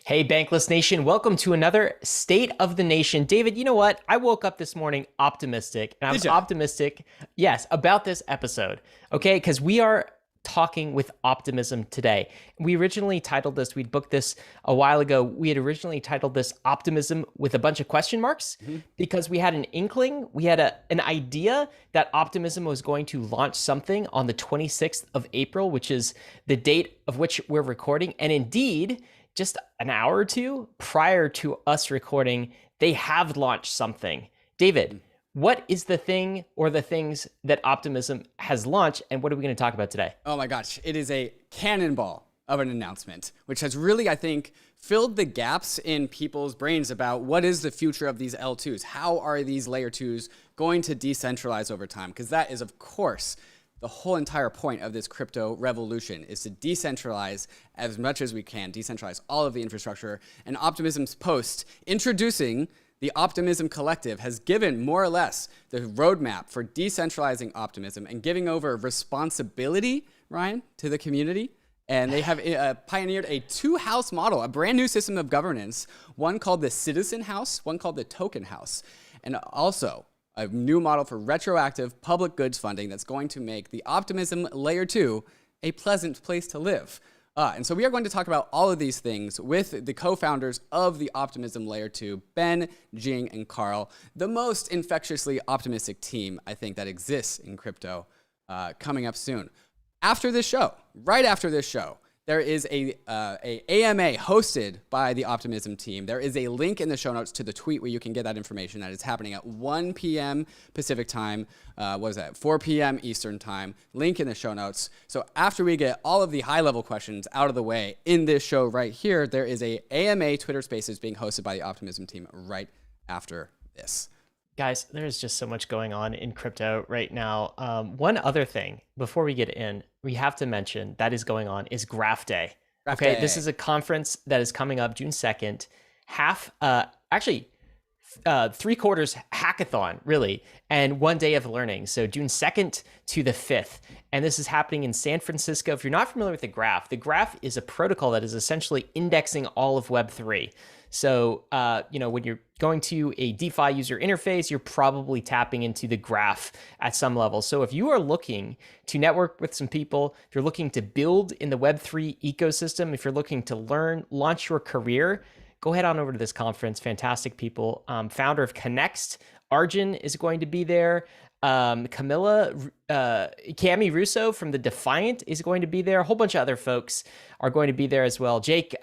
Hey, Bankless Nation, welcome to another State of the Nation. David, you know what? I woke up this morning optimistic, and I was optimistic, yes, about this episode, okay? Because we are talking with optimism today. We originally titled this, we'd booked this a while ago, we had originally titled this Optimism with a bunch of question marks because we had an inkling, we had an idea that Optimism was going to launch something on the 26th of April, which is the date of which we're recording, and indeed, just an hour or two prior to us recording, they have launched something. David, what is the thing or the things that Optimism has launched, and what are we going to talk about today? Oh my gosh, it is a cannonball of an announcement, which has really, I think, filled the gaps in people's brains about what is the future of these L2s? How are these layer 2s going to decentralize over time? Because that is, of course, the whole entire point of this crypto revolution is to decentralize as much as we can, decentralize all of the infrastructure. And Optimism's post introducing the Optimism Collective has given more or less the roadmap for decentralizing Optimism and giving over responsibility, Ryan, to the community. And they have pioneered a two-house model, a brand new system of governance, one called the Citizen House, one called the Token House. And also, a new model for retroactive public goods funding that's going to make the Optimism Layer 2 a pleasant place to live. And so we are going to talk about all of these things with the co-founders of the Optimism Layer 2, Ben, Jing, and Carl, the most infectiously optimistic team, I think, that exists in crypto, coming up soon. After this show, right after this show, there is a AMA hosted by the Optimism team. There is a link in the show notes to the tweet where you can get that information. That is happening at 1 p.m. Pacific time. What is that? 4 p.m. Eastern time. Link in the show notes. So after we get all of the high-level questions out of the way in this show right here, there is a AMA Twitter Spaces being hosted by the Optimism team right after this. Guys, there's just so much going on in crypto right now. One other thing before we get in, we have to mention that is going on is Graph Day. Okay, this is a conference that is coming up June 2nd. Three-quarters hackathon, really, and 1 day of learning. So June 2nd to the 5th. And this is happening in San Francisco. If you're not familiar with the Graph is a protocol that is essentially indexing all of Web3. So, when you're going to a DeFi user interface, you're probably tapping into the Graph at some level. So if you are looking to network with some people, if you're looking to build in the Web3 ecosystem, if you're looking to learn, launch your career, go head on over to this conference. Fantastic people. Founder of Connext, Arjun, is going to be there. Cami Russo from the Defiant is going to be there. A whole bunch of other folks are going to be there as well. Jake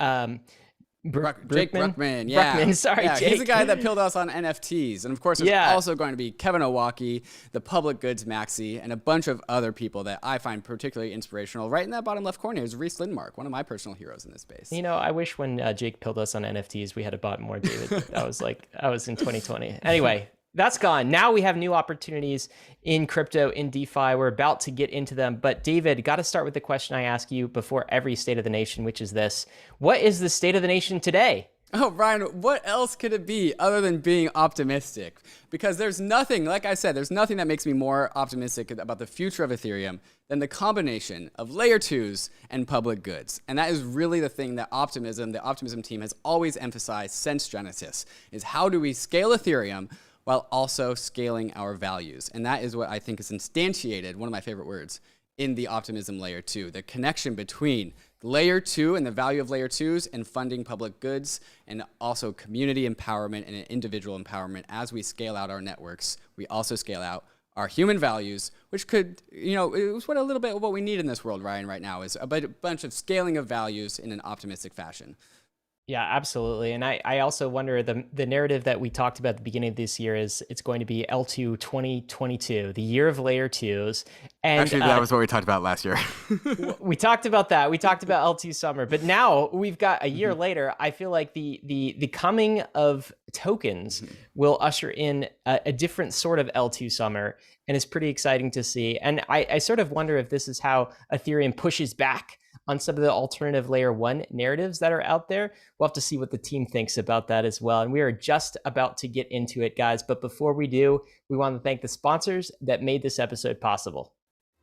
Bruckman, yeah. Bruckman, sorry, yeah, Jake. He's the guy that pilled us on NFTs. And of course, there's also going to be Kevin Owocki, the Public Goods Maxi, and a bunch of other people that I find particularly inspirational. Right in that bottom left corner is Reese Lindmark, one of my personal heroes in this space. You know, I wish when Jake pilled us on NFTs, we had bought more, David. That was in 2020. Anyway, that's gone. Now we have new opportunities in crypto, in DeFi. We're about to get into them. But David, got to start with the question I ask you before every State of the Nation, which is this. What is the State of the Nation today? Oh, Ryan, what else could it be other than being optimistic? Because there's nothing, like I said, there's nothing that makes me more optimistic about the future of Ethereum than the combination of layer 2s and public goods. And that is really the thing that the Optimism team has always emphasized since Genesis, is how do we scale Ethereum while also scaling our values. And that is what I think is instantiated, one of my favorite words, in the Optimism Layer 2, the connection between Layer 2 and the value of Layer 2s and funding public goods, and also community empowerment and individual empowerment. As we scale out our networks, we also scale out our human values, which could, it was a little bit of what we need in this world, Ryan, right now, is a bunch of scaling of values in an optimistic fashion. Yeah, absolutely. And I also wonder, the narrative that we talked about at the beginning of this year is it's going to be L2 2022, the year of layer 2s. And actually, that was what we talked about last year. We talked about that. We talked about L2 summer. But now we've got a year later. I feel like the coming of tokens will usher in a different sort of L2 summer. And it's pretty exciting to see. And I sort of wonder if this is how Ethereum pushes back on some of the alternative layer 1 narratives that are out there. We'll have to see what the team thinks about that as well. And we are just about to get into it, guys. But before we do, we want to thank the sponsors that made this episode possible.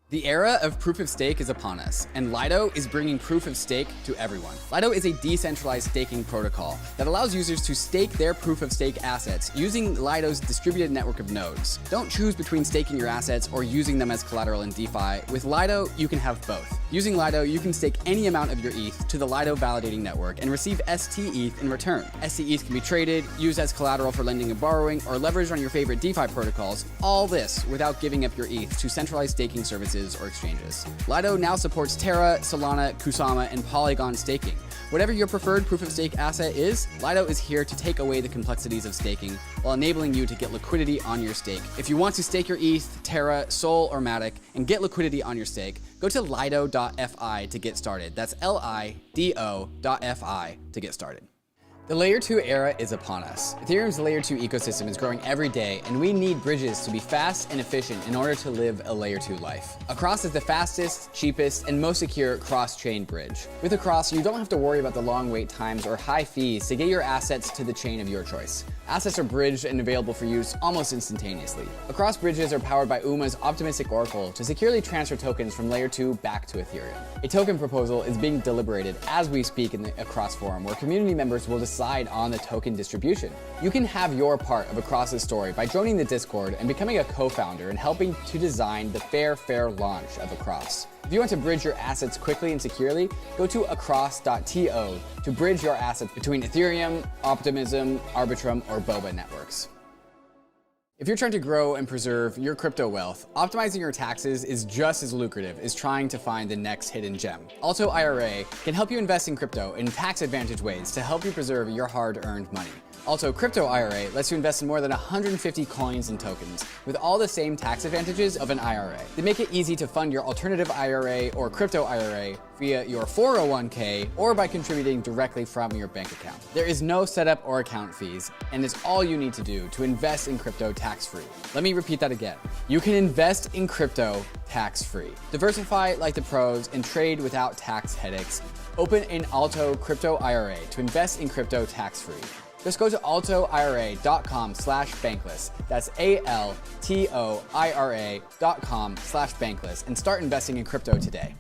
The era of proof of stake is upon us, and LIDO is bringing proof of stake to everyone. LIDO is a decentralized staking protocol that allows users to stake their proof of stake assets using LIDO's distributed network of nodes. Don't choose between staking your assets or using them as collateral in DeFi. With LIDO, you can have both. Using LIDO, you can stake any amount of your ETH to the LIDO validating network and receive ST-ETH in return. ST-ETH can be traded, used as collateral for lending and borrowing, or leveraged on your favorite DeFi protocols. All this without giving up your ETH to centralized staking services or exchanges. LIDO now supports Terra, Solana, Kusama, and Polygon staking. Whatever your preferred proof of stake asset is, LIDO is here to take away the complexities of staking while enabling you to get liquidity on your stake. If you want to stake your ETH, Terra, Sol, or Matic and get liquidity on your stake, go to lido.fi to get started. That's lido.fi to get started. The Layer 2 era is upon us. Ethereum's Layer 2 ecosystem is growing every day, and we need bridges to be fast and efficient in order to live a Layer 2 life. Across is the fastest, cheapest, and most secure cross-chain bridge. With Across, you don't have to worry about the long wait times or high fees to get your assets to the chain of your choice. Assets are bridged and available for use almost instantaneously. Across bridges are powered by UMA's Optimistic Oracle to securely transfer tokens from Layer 2 back to Ethereum. A token proposal is being deliberated as we speak in the Across forum, where community members will decide on the token distribution. You can have your part of Across's story by joining the Discord and becoming a co-founder and helping to design the fair launch of Across. If you want to bridge your assets quickly and securely, go to across.to to bridge your assets between Ethereum, Optimism, Arbitrum, or Boba networks. If you're trying to grow and preserve your crypto wealth, optimizing your taxes is just as lucrative as trying to find the next hidden gem. ALTO IRA can help you invest in crypto in tax-advantaged ways to help you preserve your hard-earned money. ALTO Crypto IRA lets you invest in more than 150 coins and tokens with all the same tax advantages of an IRA. They make it easy to fund your alternative IRA or crypto IRA via your 401k or by contributing directly from your bank account. There is no setup or account fees, and it's all you need to do to invest in crypto tax-free. Let me repeat that again. You can invest in crypto tax-free. Diversify like the pros and trade without tax headaches. Open an ALTO Crypto IRA to invest in crypto tax-free. Just go to altoira.com/bankless. That's ALTOIRA.com/bankless and start investing in crypto today.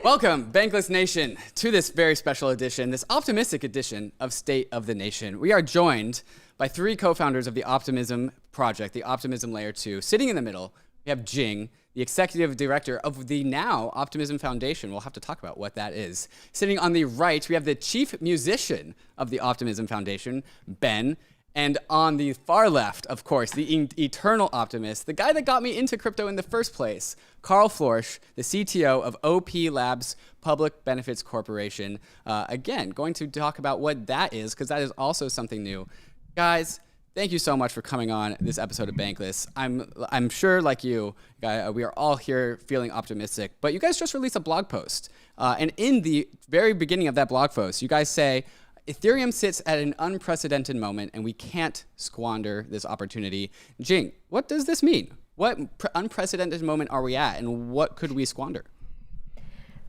Welcome, Bankless Nation, to this very special edition, this optimistic edition of State of the Nation. We are joined by three co-founders of the Optimism project, the Optimism Layer 2. Sitting in the middle, we have Jing, the executive director of the now Optimism Foundation. We'll have to talk about what that is. Sitting on the right, we have the chief musician of the Optimism Foundation, Ben. And on the far left, of course, the eternal optimist, the guy that got me into crypto in the first place, Carl Florsch, the CTO of OP Labs Public Benefits Corporation. Again, going to talk about what that is, because that is also something new. Guys, thank you so much for coming on this episode of Bankless. I'm sure, like you, we are all here feeling optimistic, but you guys just released a blog post. And in the very beginning of that blog post, you guys say, Ethereum sits at an unprecedented moment, and we can't squander this opportunity. Jing, what does this mean? What unprecedented moment are we at, and what could we squander?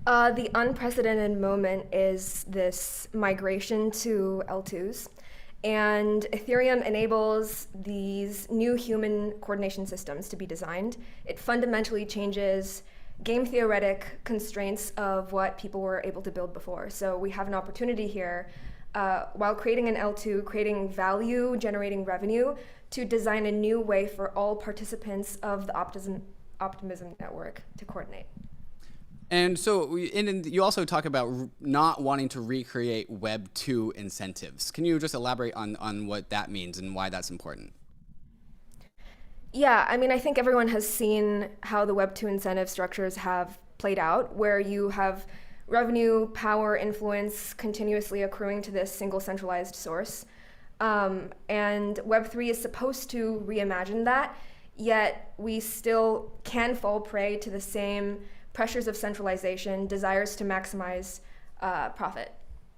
The unprecedented moment is this migration to L2s. And Ethereum enables these new human coordination systems to be designed. It fundamentally changes game theoretic constraints of what people were able to build before. So we have an opportunity here, while creating an L2, creating value, generating revenue, to design a new way for all participants of the Optimism network to coordinate. And so you also talk about not wanting to recreate Web 2 incentives. Can you just elaborate on what that means and why that's important? Yeah, I mean, I think everyone has seen how the Web 2 incentive structures have played out, where you have revenue, power, influence continuously accruing to this single centralized source. And Web3 is supposed to reimagine that, yet we still can fall prey to the same pressures of centralization, desires to maximize profit.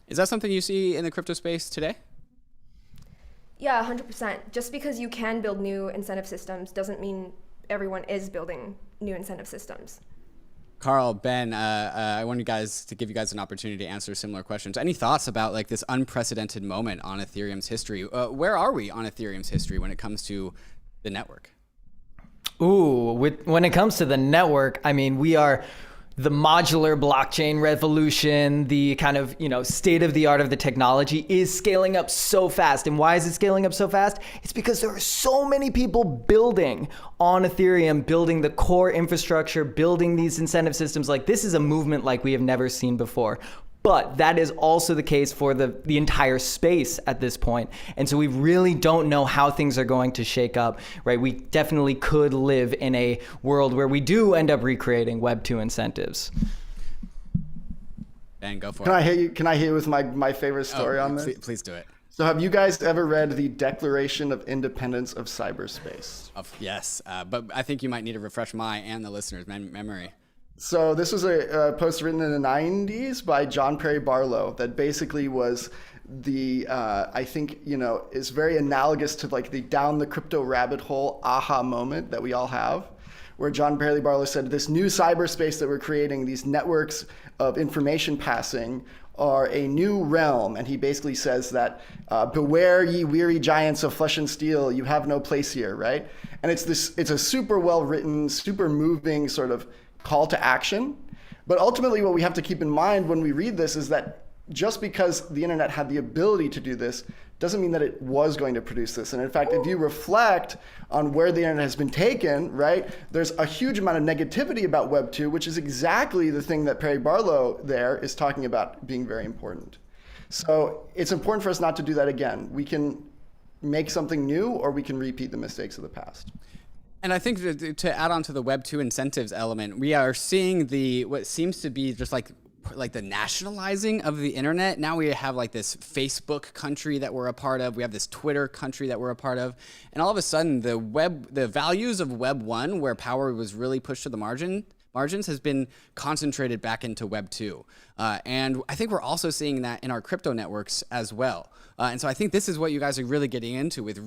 Is that something you see in the crypto space today? Yeah, 100%. Just because you can build new incentive systems doesn't mean everyone is building new incentive systems. Carl, Ben, I want you guys to give you guys an opportunity to answer similar questions. Any thoughts about like this unprecedented moment on Ethereum's history? Where are we on Ethereum's history when it comes to the network? Ooh, when it comes to the network, I mean, we are the modular blockchain revolution, the kind of, state of the art of the technology is scaling up so fast. And why is it scaling up so fast? It's because there are so many people building on Ethereum, building the core infrastructure, building these incentive systems. Like, this is a movement like we have never seen before. But that is also the case for the entire space at this point. And so we really don't know how things are going to shake up, right? We definitely could live in a world where we do end up recreating Web 2 incentives. Ben, go for Can it. I hit you with my favorite story on this? Please do it. So have you guys ever read the Declaration of Independence of Cyberspace? Yes, but I think you might need to refresh my and the listeners' memory. So this was a post written in the 90s by John Perry Barlow that basically was the, I think, is very analogous to like the down the crypto rabbit hole aha moment that we all have, where John Perry Barlow said this new cyberspace that we're creating, these networks of information passing, are a new realm. And he basically says that, beware ye weary giants of flesh and steel, you have no place here, right? And it's a super well written, super moving sort of call to action. But ultimately what we have to keep in mind when we read this is that just because the internet had the ability to do this doesn't mean that it was going to produce this. And in fact, if you reflect on where the internet has been taken, right, there's a huge amount of negativity about Web 2, which is exactly the thing that Perry Barlow there is talking about being very important. So it's important for us not to do that again. We can make something new, or we can repeat the mistakes of the past. And I think to add on to the Web 2 incentives element, we are seeing what seems to be just like the nationalizing of the internet. Now we have like this Facebook country that we're a part of. We have this Twitter country that we're a part of. And all of a sudden the values of Web 1, where power was really pushed to the margins, has been concentrated back into Web 2. And I think we're also seeing that in our crypto networks as well. And so I think this is what you guys are really getting into with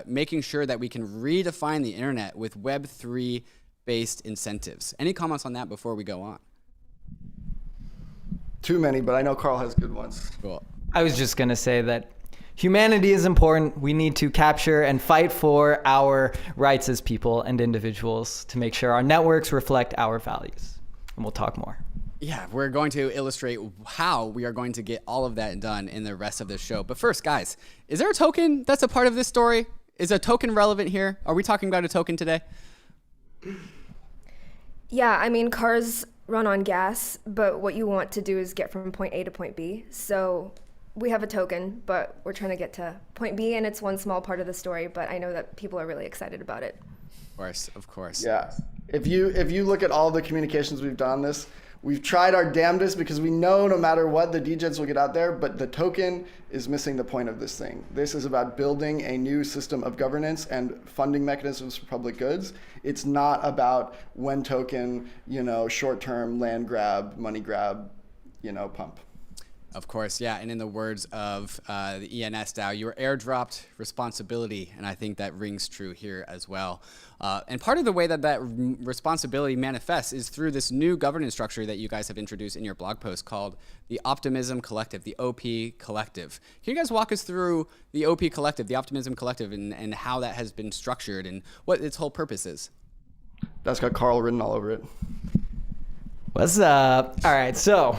making sure that we can redefine the internet with Web 3 based incentives. Any comments on that before we go on? Too many, but I know Carl has good ones. Cool. I was just going to say that humanity is important. We need to capture and fight for our rights as people and individuals to make sure our networks reflect our values. And we'll talk more. Yeah, we're going to illustrate how we are going to get all of that done in the rest of the show. But first, guys, is there a token that's a part of this story? Is a token relevant here? Are we talking about a token today? Yeah, I mean, cars run on gas, but what you want to do is get from point A to point B. So we have a token, but we're trying to get to point B, and it's one small part of the story, but I know that people are really excited about it. Of course. Yeah. If you look at all the communications we've done on this, we've tried our damnedest because we know no matter what, the degens will get out there, but the token is missing the point of this thing. This is about building a new system of governance and funding mechanisms for public goods. It's not about when token, short-term land grab, money grab, pump. Of course, yeah. And in the words of the ENS DAO, you are airdropped responsibility. And I think that rings true here as well. And part of the way that responsibility manifests is through this new governance structure that you guys have introduced in your blog post called the Optimism Collective, the OP Collective. Can you guys walk us through the OP Collective, the Optimism Collective, and how that has been structured and what its whole purpose is? That's got Carl written all over it. What's up? All right, so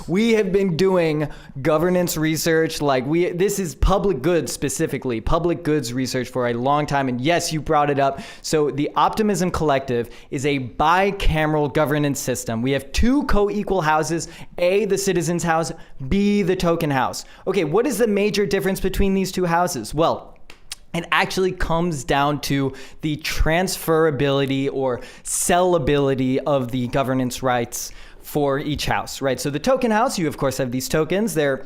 we have been doing governance research. This is public goods specifically, public goods research for a long time. And yes, you brought it up. So the Optimism Collective is a bicameral governance system. We have two co-equal houses, A, the Citizens House, B, the Token House. Okay, what is the major difference between these two houses? Well, it actually comes down to the transferability or sellability of the governance rights for each house, right? So the token house, you of course have these tokens. They're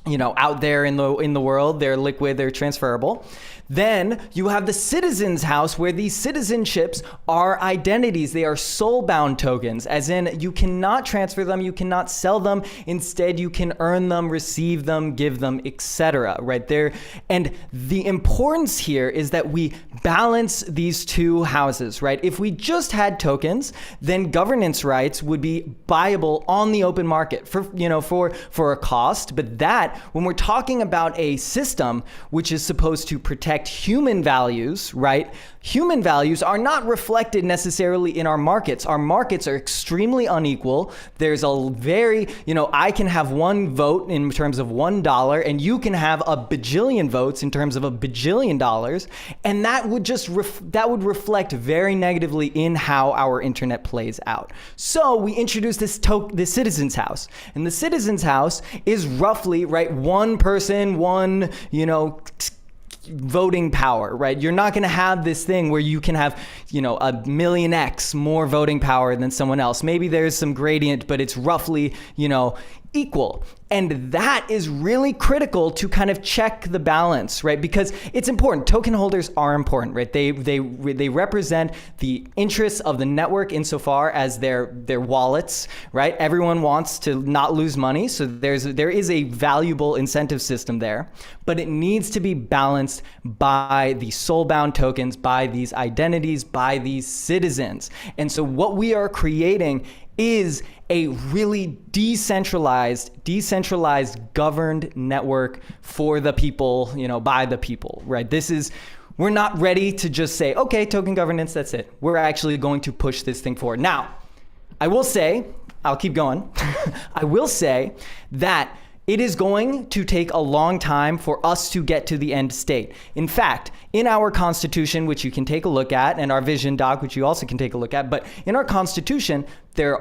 out there in the world. They're liquid, they're transferable. Then you have the Citizens House, where these citizenships are identities. They are soul-bound tokens, as in you cannot transfer them, you cannot sell them. Instead, you can earn them, receive them, give them, etc. Right there. And the importance here is that we balance these two houses, right? If we just had tokens, then governance rights would be buyable on the open market for a cost. But that, when we're talking about a system which is supposed to protect reflect human values, right? Human values are not reflected necessarily in our markets. Our markets are extremely unequal. There's a very, I can have one vote in terms of $1, and you can have a bajillion votes in terms of a bajillion dollars, and that would just that would reflect very negatively in how our internet plays out. So we introduced this Citizens House, and the Citizens House is roughly, right, one person, one, voting power, right? You're not going to have this thing where you can have, a million X more voting power than someone else. Maybe there's some gradient, but it's roughly, equal. And that is really critical to kind of check the balance, right? Because it's important. Token holders are important, right? They represent the interests of the network insofar as their wallets, right? Everyone wants to not lose money, so there is a valuable incentive system there, but it needs to be balanced by the soul-bound tokens, by these identities, by these citizens. And so what we are creating is a really decentralized governed network for the people, by the people, right? We're not ready to just say, okay, token governance, that's it. We're actually going to push this thing forward. Now, I will say, I'll keep going. I will say that it is going to take a long time for us to get to the end state. In fact, in our Constitution, which you can take a look at, and our vision doc, which you also can take a look at, but in our Constitution,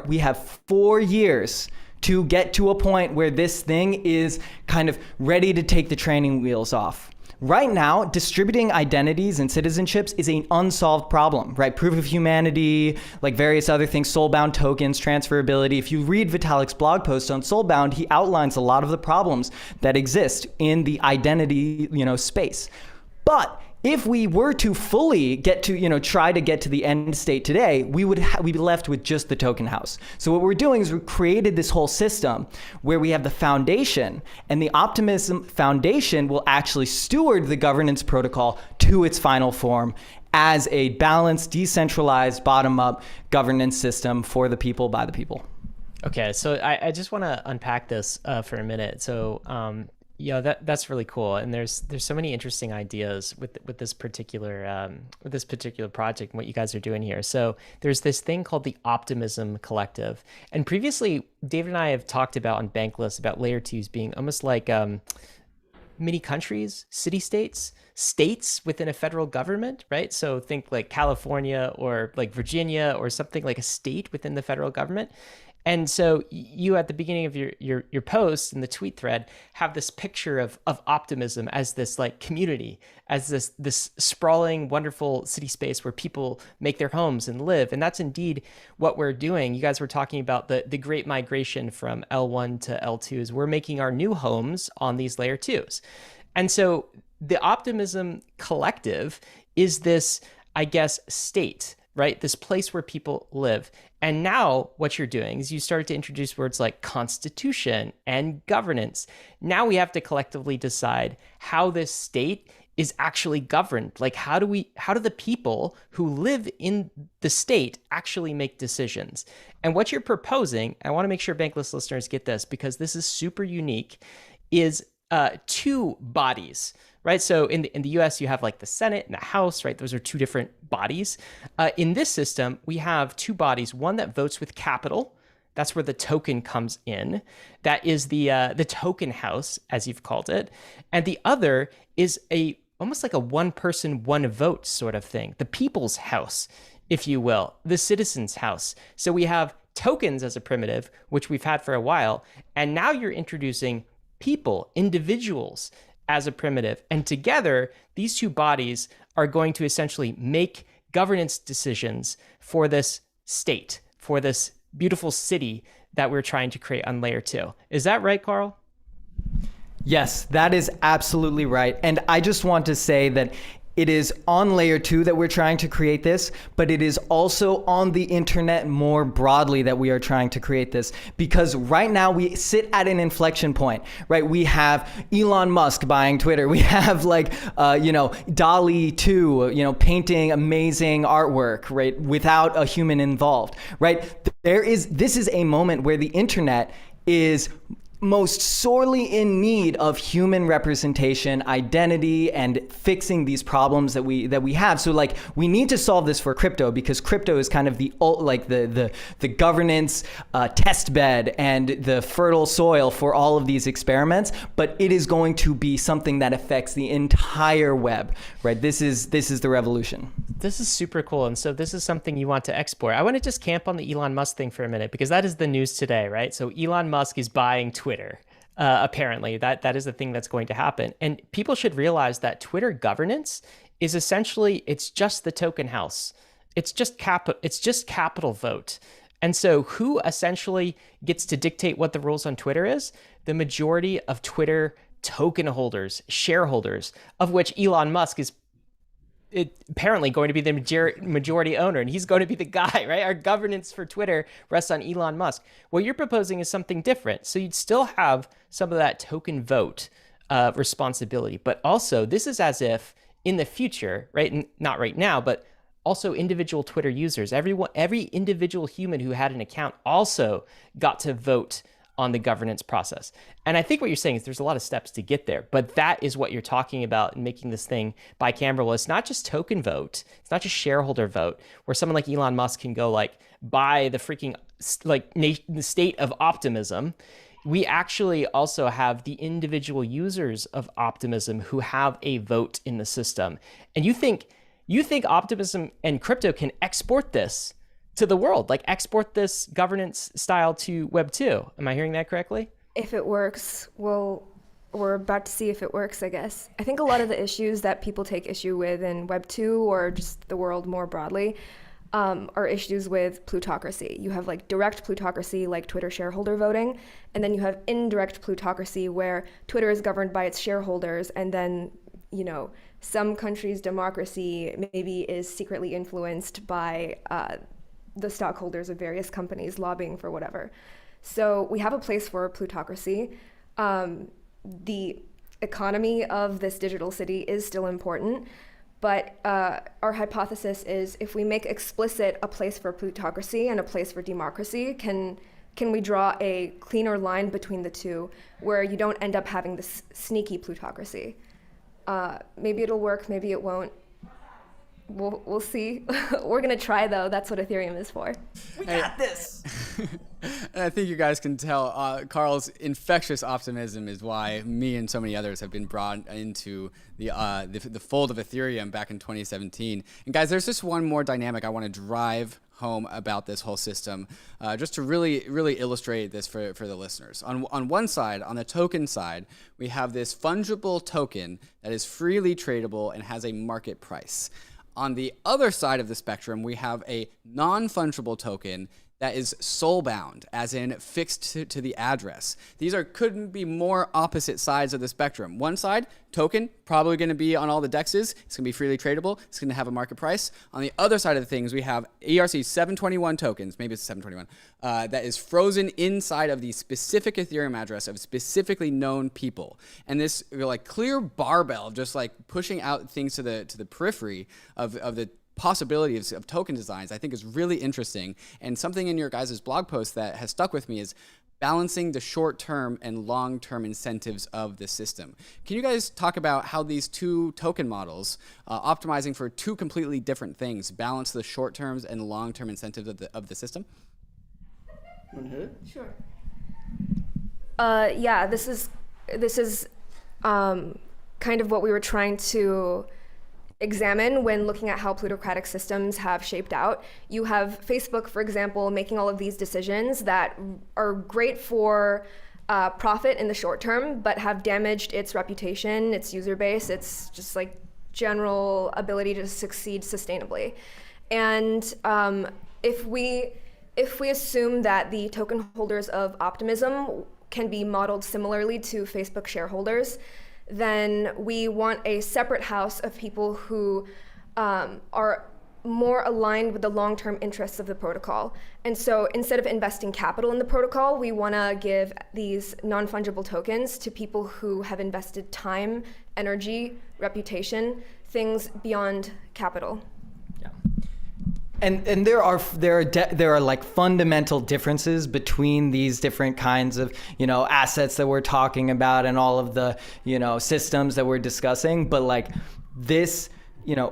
we have 4 years to get to a point where this thing is kind of ready to take the training wheels off. Right now, distributing identities and citizenships is an unsolved problem, right? Proof of humanity, like various other things, soulbound tokens, transferability. If you read Vitalik's blog post on soulbound, he outlines a lot of the problems that exist in the identity, space. But if we were to fully get to, try to get to the end state today, we'd be left with just the token house. So what we're doing is we've created this whole system where we have the foundation, and the Optimism Foundation will actually steward the governance protocol to its final form as a balanced, decentralized, bottom-up governance system for the people, by the people. Okay, so I just want to unpack this for a minute. So that's really cool, and there's so many interesting ideas with this particular project and what you guys are doing here. So there's this thing called the Optimism Collective, and previously David and I have talked about on Bankless about layer 2s being almost like mini countries, city-states, states within a federal government, right? So think like California or like Virginia or something like a state within the federal government. And so you, at the beginning of your post in the tweet thread, have this picture of optimism as this like community, as this sprawling, wonderful city space where people make their homes and live. And that's indeed what we're doing. You guys were talking about the great migration from L1 to L2s. We're making our new homes on these layer 2s. And so the Optimism Collective is this, I guess, state, right? This place where people live. And now what you're doing is you started to introduce words like constitution and governance. Now we have to collectively decide how this state is actually governed. Like how do the people who live in the state actually make decisions? And what you're proposing, I want to make sure Bankless listeners get this because this is super unique, is 2 bodies. Right. So in the US, you have like the Senate and the House, right? Those are 2 different bodies. In this system, we have 2 bodies, one that votes with capital. That's where the token comes in. That is the token house, as you've called it. And the other is almost like a one person, one vote sort of thing. The people's house, if you will, the citizens' house. So we have tokens as a primitive, which we've had for a while. And now you're introducing people, individuals, as a primitive. And together, these 2 bodies are going to essentially make governance decisions for this state, for this beautiful city that we're trying to create on layer 2. Is that right, Carl? Yes, that is absolutely right. And I just want to say that it is on layer 2 that we're trying to create this, but it is also on the internet more broadly that we are trying to create this, because right now we sit at an inflection point, right? We have Elon Musk buying Twitter. We have like, DALL-E 2, painting amazing artwork, right? Without a human involved, right? This is a moment where the internet is most sorely in need of human representation, identity, and fixing these problems that we have. So like we need to solve this for crypto, because crypto is kind of the governance test bed and the fertile soil for all of these experiments. But it is going to be something that affects the entire web, right? This is the revolution. This is super cool. And so this is something you want to export. I want to just camp on the Elon Musk thing for a minute, because that is the news today, right? So Elon Musk is buying Twitter. Apparently, that is the thing that's going to happen. And people should realize that Twitter governance is essentially, it's just the token house. It's just capital vote. And so who essentially gets to dictate what the rules on Twitter is? The majority of Twitter token holders, shareholders, of which Elon Musk is apparently going to be the majority owner, and he's going to be the guy, right? Our governance for Twitter rests on Elon Musk. What you're proposing is something different. So you'd still have some of that token vote responsibility, but also this is as if in the future, right? Not right now, but also individual Twitter users, every individual human who had an account also got to vote on the governance process. And I think what you're saying is there's a lot of steps to get there, but that is what you're talking about in making this thing bicameral. It's not just token vote. It's not just shareholder vote, where someone like Elon Musk can go like buy the freaking the state of optimism. We actually also have the individual users of Optimism who have a vote in the system. And you think Optimism and crypto can export this to the world, like export this governance style to Web 2. Am I hearing that correctly? If it works, well, we're about to see if it works, I guess. I think a lot of the issues that people take issue with in Web 2 or just the world more broadly are issues with plutocracy. You have like direct plutocracy, like Twitter shareholder voting, and then you have indirect plutocracy, where Twitter is governed by its shareholders, and then, you know, some countries' democracy maybe is secretly influenced by the stockholders of various companies lobbying for whatever. So we have a place for plutocracy. The economy of this digital city is still important, but our hypothesis is if we make explicit a place for plutocracy and a place for democracy, can we draw a cleaner line between the two, where you don't end up having this sneaky plutocracy? Maybe it'll work, maybe it won't. We'll see. We're gonna try though. That's what Ethereum is for. We got this. And I think you guys can tell Carl's infectious optimism is why me and so many others have been brought into the fold of Ethereum back in 2017. And guys, there's just one more dynamic I want to drive home about this whole system, just to really illustrate this for the listeners. On one side, on the token side, we have this fungible token that is freely tradable and has a market price. On the other side of the spectrum, we have a non-fungible token that is soul-bound, as in fixed to the address. These couldn't be more opposite sides of the spectrum. One side, token, probably going to be on all the dexes. It's going to be freely tradable. It's going to have a market price. On the other side of the things, we have ERC 721 tokens, maybe it's 721, that is frozen inside of the specific Ethereum address of specifically known people. And this like clear barbell, just like pushing out things to the periphery of the possibilities of token designs, I think is really interesting. And something in your guys' blog post that has stuck with me is balancing the short-term and long-term incentives of the system. Can you guys talk about how these two token models, optimizing for two completely different things, balance the short-term and long-term incentives of the system? Want to hit it? Sure. Yeah, this is kind of what we were trying to examine when looking at how plutocratic systems have shaped out. You have Facebook, for example, making all of these decisions that are great for profit in the short term, but have damaged its reputation, its user base, its just like general ability to succeed sustainably. And if we assume that the token holders of Optimism can be modeled similarly to Facebook shareholders, then we want a separate house of people who are more aligned with the long-term interests of the protocol. And so instead of investing capital in the protocol, we want to give these non-fungible tokens to people who have invested time, energy, reputation, things beyond capital. And there are like fundamental differences between these different kinds of, assets that we're talking about and all of the, systems that we're discussing. But like this,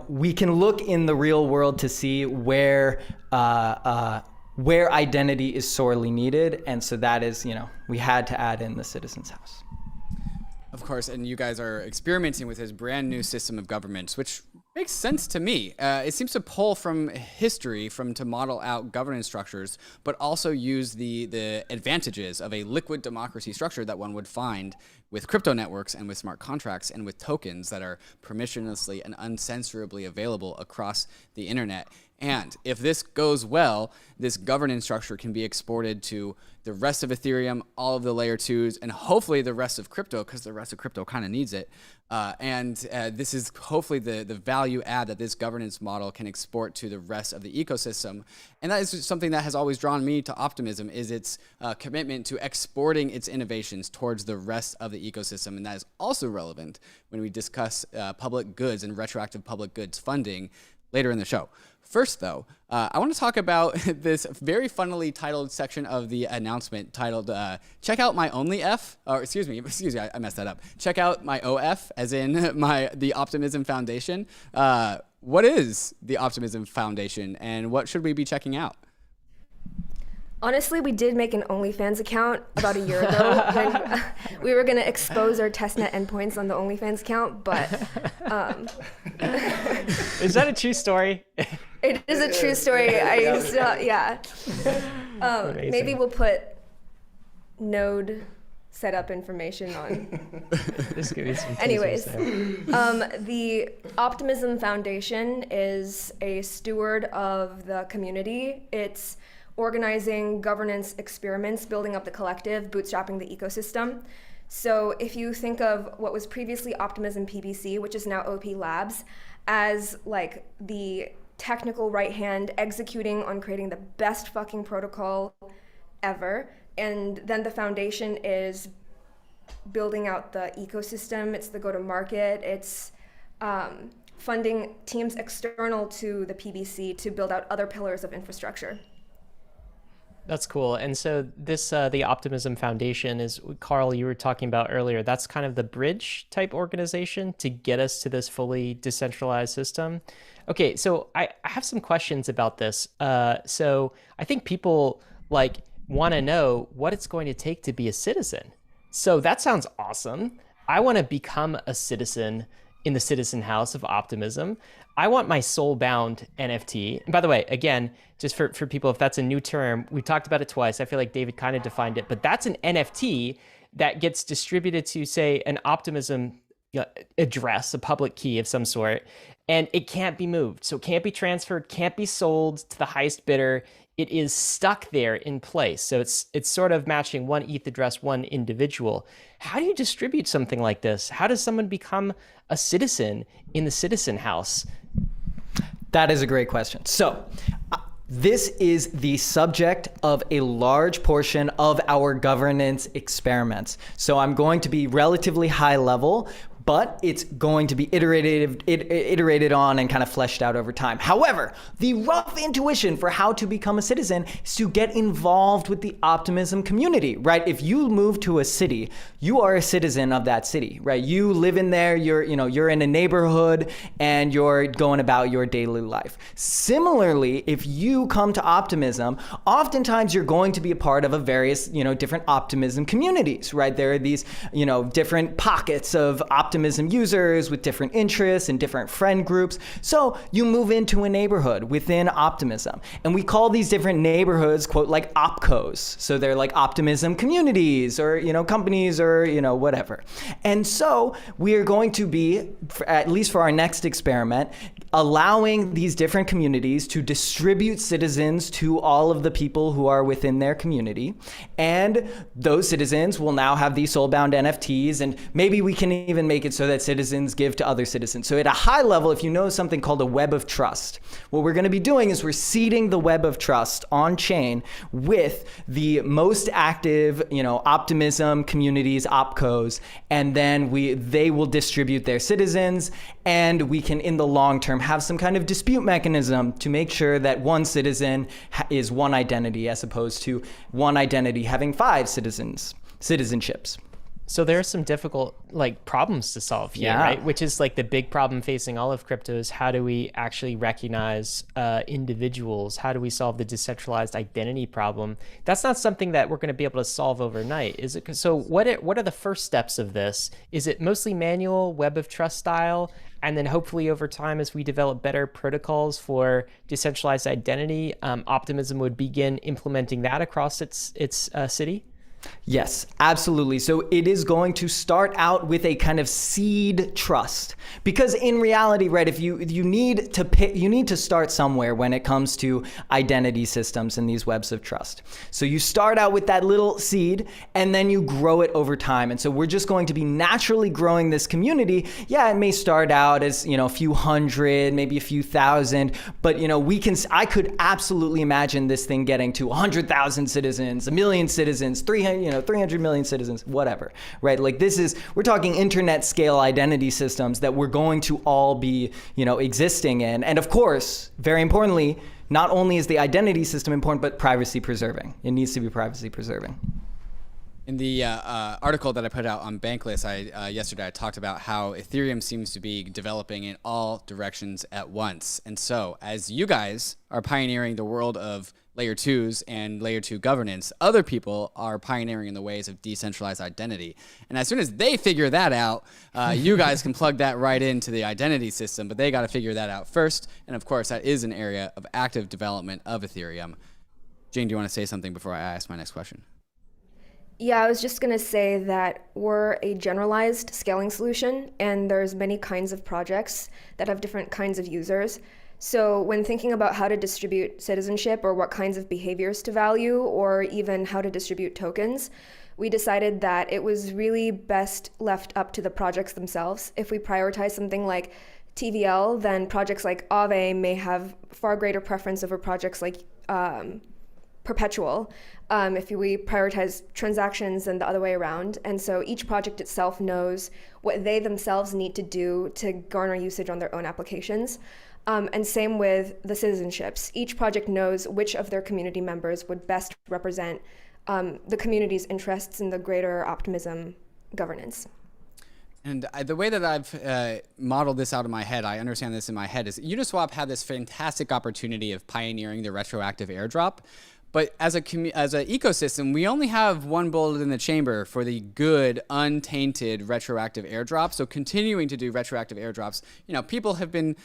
we can look in the real world to see where identity is sorely needed. And so that is, we had to add in the Citizens House. Of course, and you guys are experimenting with this brand new system of governance, which makes sense to me. It seems to pull from history to model out governance structures, but also use the advantages of a liquid democracy structure that one would find with crypto networks and with smart contracts and with tokens that are permissionlessly and uncensorably available across the internet. And if this goes well, this governance structure can be exported to the rest of Ethereum, all of the layer 2s, and hopefully the rest of crypto, because the rest of crypto kind of needs it. This is hopefully the value add that this governance model can export to the rest of the ecosystem. And that is something that has always drawn me to Optimism, is its commitment to exporting its innovations towards the rest of the ecosystem. And that is also relevant when we discuss public goods and retroactive public goods funding later in the show. First, though, I want to talk about this very funnily titled section of the announcement titled, check out my only F, or excuse me, I messed that up. Check out my OF, as in the Optimism Foundation. What is the Optimism Foundation, and what should we be checking out? Honestly, we did make an OnlyFans account about a year ago when we were going to expose our testnet endpoints on the OnlyFans account, but... Is that a true story? It is a true story. Yeah. Maybe we'll put node setup information on. This could be some Anyways, the Optimism Foundation is a steward of the community. It's organizing governance experiments, building up the collective, bootstrapping the ecosystem. So if you think of what was previously Optimism PBC, which is now OP Labs, as like the technical right hand executing on creating the best fucking protocol ever, and then the foundation is building out the ecosystem, it's the go-to-market, it's funding teams external to the PBC to build out other pillars of infrastructure. That's cool. And so this, the Optimism Foundation is, Carl, you were talking about earlier, that's kind of the bridge type organization to get us to this fully decentralized system. Okay, so I have some questions about this. So I think people want to know what it's going to take to be a citizen. So that sounds awesome. I want to become a citizen in the Citizen House of Optimism. I want my soul-bound NFT. And by the way, again, just for people, if that's a new term, we talked about it twice. I feel like David kind of defined it, but that's an NFT that gets distributed to, say, an Optimism address, a public key of some sort, and it can't be moved. So it can't be transferred, can't be sold to the highest bidder. It is stuck there in place. So it's sort of matching one ETH address, one individual. How do you distribute something like this? How does someone become a citizen in the Citizen House? That is a great question. So this is the subject of a large portion of our governance experiments. So I'm going to be relatively high level, but it's going to be iterated on and kind of fleshed out over time. However, the rough intuition for how to become a citizen is to get involved with the Optimism community, right? If you move to a city, you are a citizen of that city, right? You live in there, you're in a neighborhood and you're going about your daily life. Similarly, if you come to Optimism, oftentimes you're going to be a part of a various, different Optimism communities, right? There are these, different pockets of Optimism users with different interests and different friend groups. So you move into a neighborhood within Optimism. And we call these different neighborhoods, quote, like opcos. So they're like Optimism communities or, companies or, whatever. And so we are going to be, at least for our next experiment, allowing these different communities to distribute citizens to all of the people who are within their community. And those citizens will now have these soul-bound NFTs, and maybe we can even make it so that citizens give to other citizens. So at a high level, if you know something called a web of trust, what we're going to be doing is we're seeding the web of trust on chain with the most active, Optimism communities, opcos, and then they will distribute their citizens, and we can, in the long term, have some kind of dispute mechanism to make sure that one citizen is one identity as opposed to one identity having 5 citizenships. So there are some difficult problems to solve here, right? Which is the big problem facing all of cryptos. How do we actually recognize individuals? How do we solve the decentralized identity problem? That's not something that we're going to be able to solve overnight, is it? So what are the first steps of this? Is it mostly manual, web of trust style? And then hopefully over time, as we develop better protocols for decentralized identity, Optimism would begin implementing that across its city? Yes, absolutely. So it is going to start out with a kind of seed trust, because in reality, right, if you need to start somewhere when it comes to identity systems and these webs of trust. So you start out with that little seed and then you grow it over time. And so we're just going to be naturally growing this community. Yeah, it may start out as, a few hundred, maybe a few thousand, but I could absolutely imagine this thing getting to 100,000 citizens, 1 million citizens, 300 million citizens, whatever, right? We're talking internet scale identity systems that we're going to all be, existing in. And of course, very importantly, not only is the identity system important, but privacy preserving. It needs to be privacy preserving. In the article that I put out on Bankless yesterday, I talked about how Ethereum seems to be developing in all directions at once. And so, as you guys are pioneering the world of layer 2s and layer 2 governance, other people are pioneering in the ways of decentralized identity. And as soon as they figure that out, you guys can plug that right into the identity system, but they got to figure that out first. And of course, that is an area of active development of Ethereum. Jane, do you want to say something before I ask my next question? Yeah, I was just going to say that we're a generalized scaling solution, and there's many kinds of projects that have different kinds of users. So when thinking about how to distribute citizenship or what kinds of behaviors to value or even how to distribute tokens, we decided that it was really best left up to the projects themselves. If we prioritize something like TVL, then projects like AAVE may have far greater preference over projects like Perpetual, if we prioritize transactions and the other way around. And so each project itself knows what they themselves need to do to garner usage on their own applications. And same with the citizenships. Each project knows which of their community members would best represent the community's interests in the greater Optimism governance. And the way that I've modeled this out in my head, I understand this in my head, is Uniswap had this fantastic opportunity of pioneering the retroactive airdrop. But as an ecosystem, we only have one bullet in the chamber for the good, untainted retroactive airdrop. So continuing to do retroactive airdrops, people have been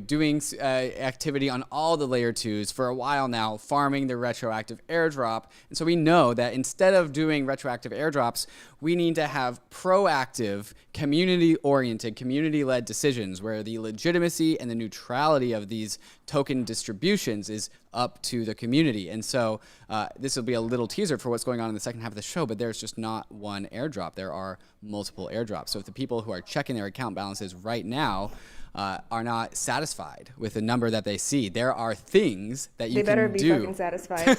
doing activity on all the layer 2s for a while now, farming the retroactive airdrop. And so we know that instead of doing retroactive airdrops, we need to have proactive, community-oriented, community-led decisions where the legitimacy and the neutrality of these token distributions is up to the community. And so this will be a little teaser for what's going on in the second half of the show, but there's just not one airdrop. There are multiple airdrops. So if the people who are checking their account balances right now are not satisfied with the number that they see, there are things that you can do. They better be fucking satisfied.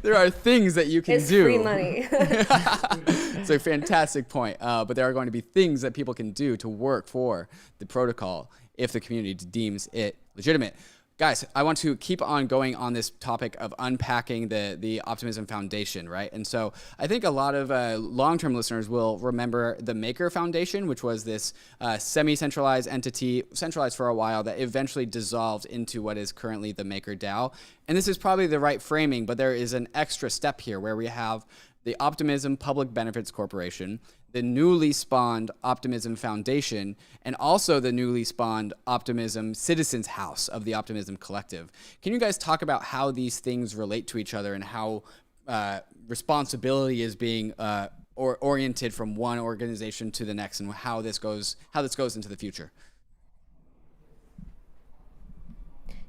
There are things that you can do. It's free money. It's a fantastic point. But there are going to be things that people can do to work for the protocol if the community deems it legitimate. Guys, I want to keep on going on this topic of unpacking the Optimism Foundation, right? And so I think a lot of long-term listeners will remember the Maker Foundation, which was this semi-centralized entity, centralized for a while, that eventually dissolved into what is currently the Maker DAO. And this is probably the right framing, but there is an extra step here where we have the Optimism Public Benefits Corporation, the newly spawned Optimism Foundation, and also the newly spawned Optimism Citizens House of the Optimism Collective. Can you guys talk about how these things relate to each other and how responsibility is being oriented from one organization to the next, and how this goes into the future?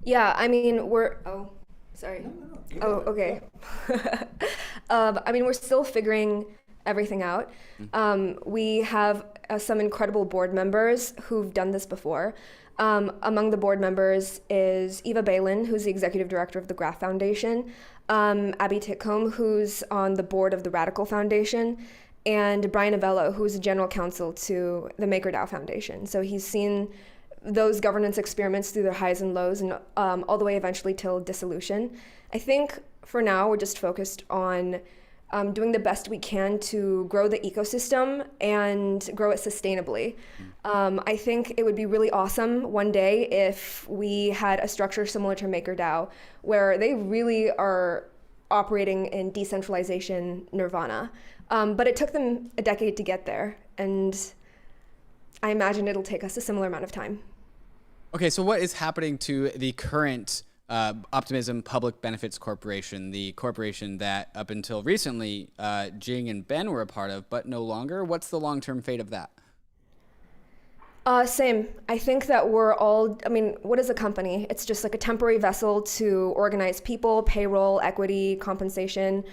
Yeah, I mean, sorry. Oh, okay. I mean, we're still figuring everything out. We have some incredible board members who've done this before. Among the board members is Eva Balin, who's the executive director of the Graph Foundation, Abby Titcomb, who's on the board of the Radical Foundation, and Brian Avello, who's a general counsel to the MakerDAO Foundation. So he's seen those governance experiments through their highs and lows, and all the way eventually till dissolution. I think for now we're just focused on doing the best we can to grow the ecosystem and grow it sustainably. I think it would be really awesome one day if we had a structure similar to MakerDAO, where they really are operating in decentralization nirvana. But it took them a decade to get there, and I imagine it'll take us a similar amount of time. Okay, so what is happening to the current Optimism Public Benefits Corporation, the corporation that up until recently Jing and Ben were a part of, but no longer? What's the long-term fate of that? Same. I think that we're all, I mean, what is a company? It's just like a temporary vessel to organize people, payroll, equity, compensation,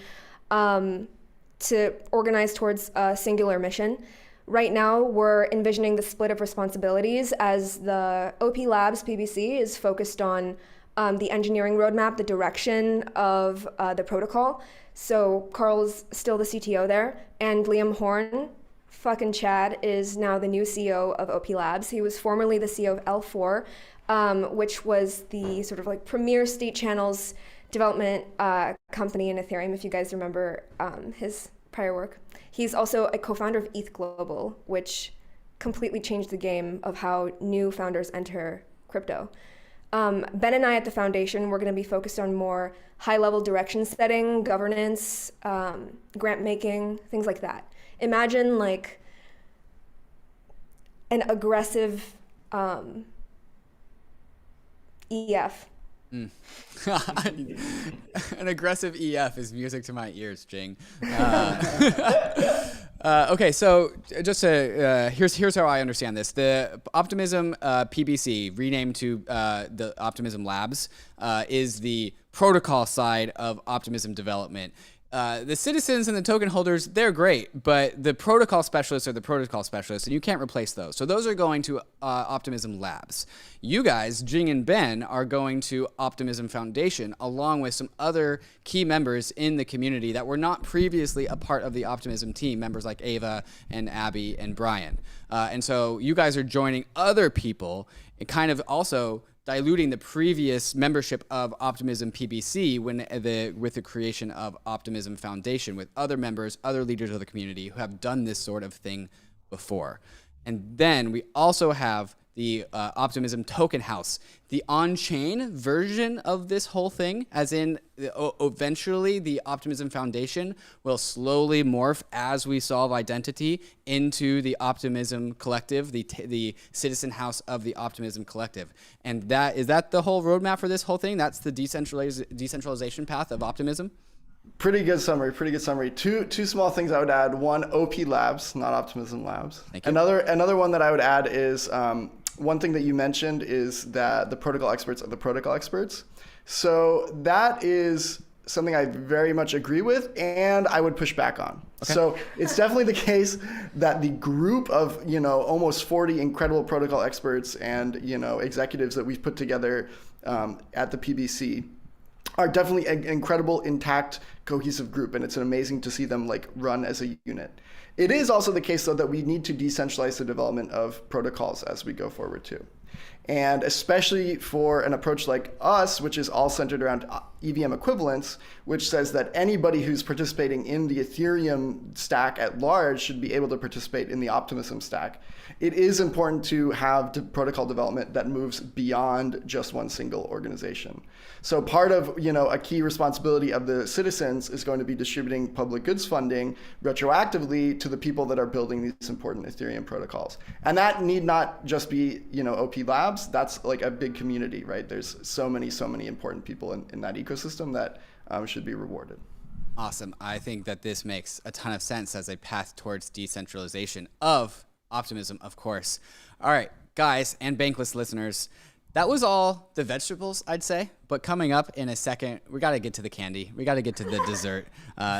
to organize towards a singular mission. Right now, we're envisioning the split of responsibilities as the OP Labs PBC is focused on the engineering roadmap, the direction of the protocol. So Carl's still the CTO there, and Liam Horn, fucking Chad, is now the new CEO of OP Labs. He was formerly the CEO of L4, which was the sort of like premier state channels development company in Ethereum, if you guys remember his prior work. He's also a co-founder of ETH Global, which completely changed the game of how new founders enter crypto. Ben and I at the foundation, we're going to be focused on more high-level direction setting, governance, grant making, things like that. Imagine like an aggressive EF. An aggressive EF is music to my ears, Jing. Okay, so just to, here's how I understand this. The Optimism PBC, renamed to the Optimism Labs, is the protocol side of Optimism development. The citizens and the token holders, they're great, but the protocol specialists are the protocol specialists, and you can't replace those. So those are going to Optimism Labs. You guys, Jing and Ben, are going to Optimism Foundation, along with some other key members in the community that were not previously a part of the Optimism team, members like Ava and Abby and Brian. And so you guys are joining other people and kind of also diluting the previous membership of Optimism PBC with the creation of Optimism Foundation with other members, other leaders of the community who have done this sort of thing before. And then we also have the Optimism Token House, the on-chain version of this whole thing, as in eventually the Optimism Foundation will slowly morph as we solve identity into the Optimism Collective, the citizen house of the Optimism Collective. And is that the whole roadmap for this whole thing? That's the decentralization path of Optimism? Pretty good summary. Two small things I would add. One, OP Labs, not Optimism Labs. Thank you. Another one that I would add is one thing that you mentioned is that the protocol experts are the protocol experts. So that is something I very much agree with, and I would push back on. Okay. So it's definitely the case that the group of, almost 40 incredible protocol experts and, executives that we've put together at the PBC are definitely an incredible, intact, cohesive group, and it's amazing to see them run as a unit. It is also the case, though, that we need to decentralize the development of protocols as we go forward, too. And especially for an approach like us, which is all centered around EVM equivalence, which says that anybody who's participating in the Ethereum stack at large should be able to participate in the Optimism stack. It is important to have protocol development that moves beyond just one single organization. So part of a key responsibility of the citizens is going to be distributing public goods funding retroactively to the people that are building these important Ethereum protocols. And that need not just be OP Labs. That's a big community, right? There's so many important people in that ecosystem that should be rewarded. Awesome. I think that this makes a ton of sense as a path towards decentralization of Optimism, of course. All right, guys and Bankless listeners, That was all the vegetables, I'd say. But coming up in a second, we got to get to the candy. We got to get to the dessert.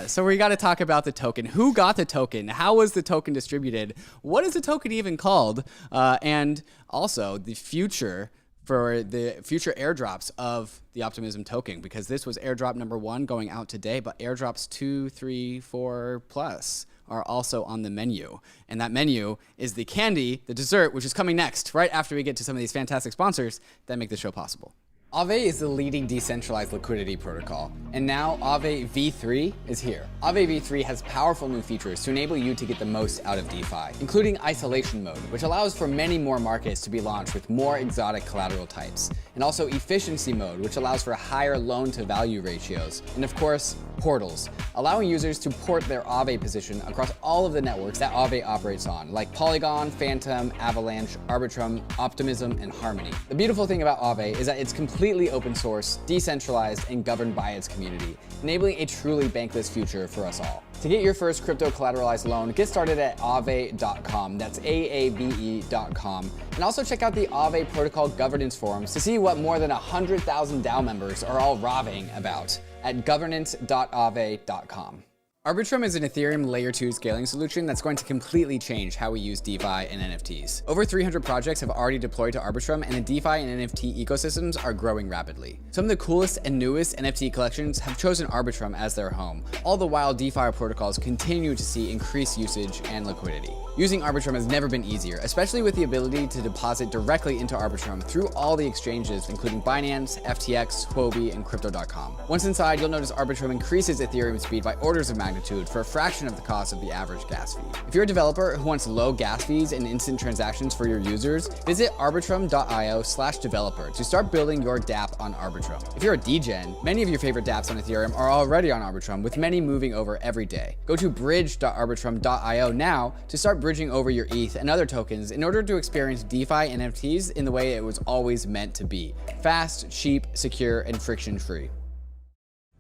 So we got to talk about the token. Who got the token? How was the token distributed? What is the token even called? And also the future for the future airdrops of the Optimism token, because this was airdrop number 1 going out today, but airdrops 2, 3, 4 plus are also on the menu. And that menu is the candy, the dessert, which is coming next, right after we get to some of these fantastic sponsors that make the show possible. AAVE is the leading decentralized liquidity protocol, and now AAVE v3 is here. AAVE v3 has powerful new features to enable you to get the most out of DeFi, including isolation mode, which allows for many more markets to be launched with more exotic collateral types, and also efficiency mode, which allows for higher loan-to-value ratios, and of course, portals, allowing users to port their AAVE position across all of the networks that AAVE operates on, like Polygon, Phantom, Avalanche, ARBITRUM, Optimism, and Harmony. The beautiful thing about AAVE is that it's completely open source, decentralized, and governed by its community, enabling a truly bankless future for us all. To get your first crypto collateralized loan, get started at aave.com. That's AAVE.com. And also check out the AAVE protocol governance forums to see what more than 100,000 DAO members are all raving about at governance.aave.com. ARBITRUM is an Ethereum Layer 2 scaling solution that's going to completely change how we use DeFi and NFTs. Over 300 projects have already deployed to ARBITRUM, and the DeFi and NFT ecosystems are growing rapidly. Some of the coolest and newest NFT collections have chosen ARBITRUM as their home, all the while DeFi protocols continue to see increased usage and liquidity. Using ARBITRUM has never been easier, especially with the ability to deposit directly into ARBITRUM through all the exchanges, including Binance, FTX, Huobi, and Crypto.com. Once inside, you'll notice ARBITRUM increases Ethereum speed by orders of magnitude for a fraction of the cost of the average gas fee. If you're a developer who wants low gas fees and instant transactions for your users, visit arbitrum.io/developer to start building your dApp on ARBITRUM. If you're a degen, many of your favorite dApps on Ethereum are already on ARBITRUM, with many moving over every day. Go to bridge.arbitrum.io now to start bridging over your ETH and other tokens in order to experience DeFi and NFTs in the way it was always meant to be: fast, cheap, secure, and friction-free.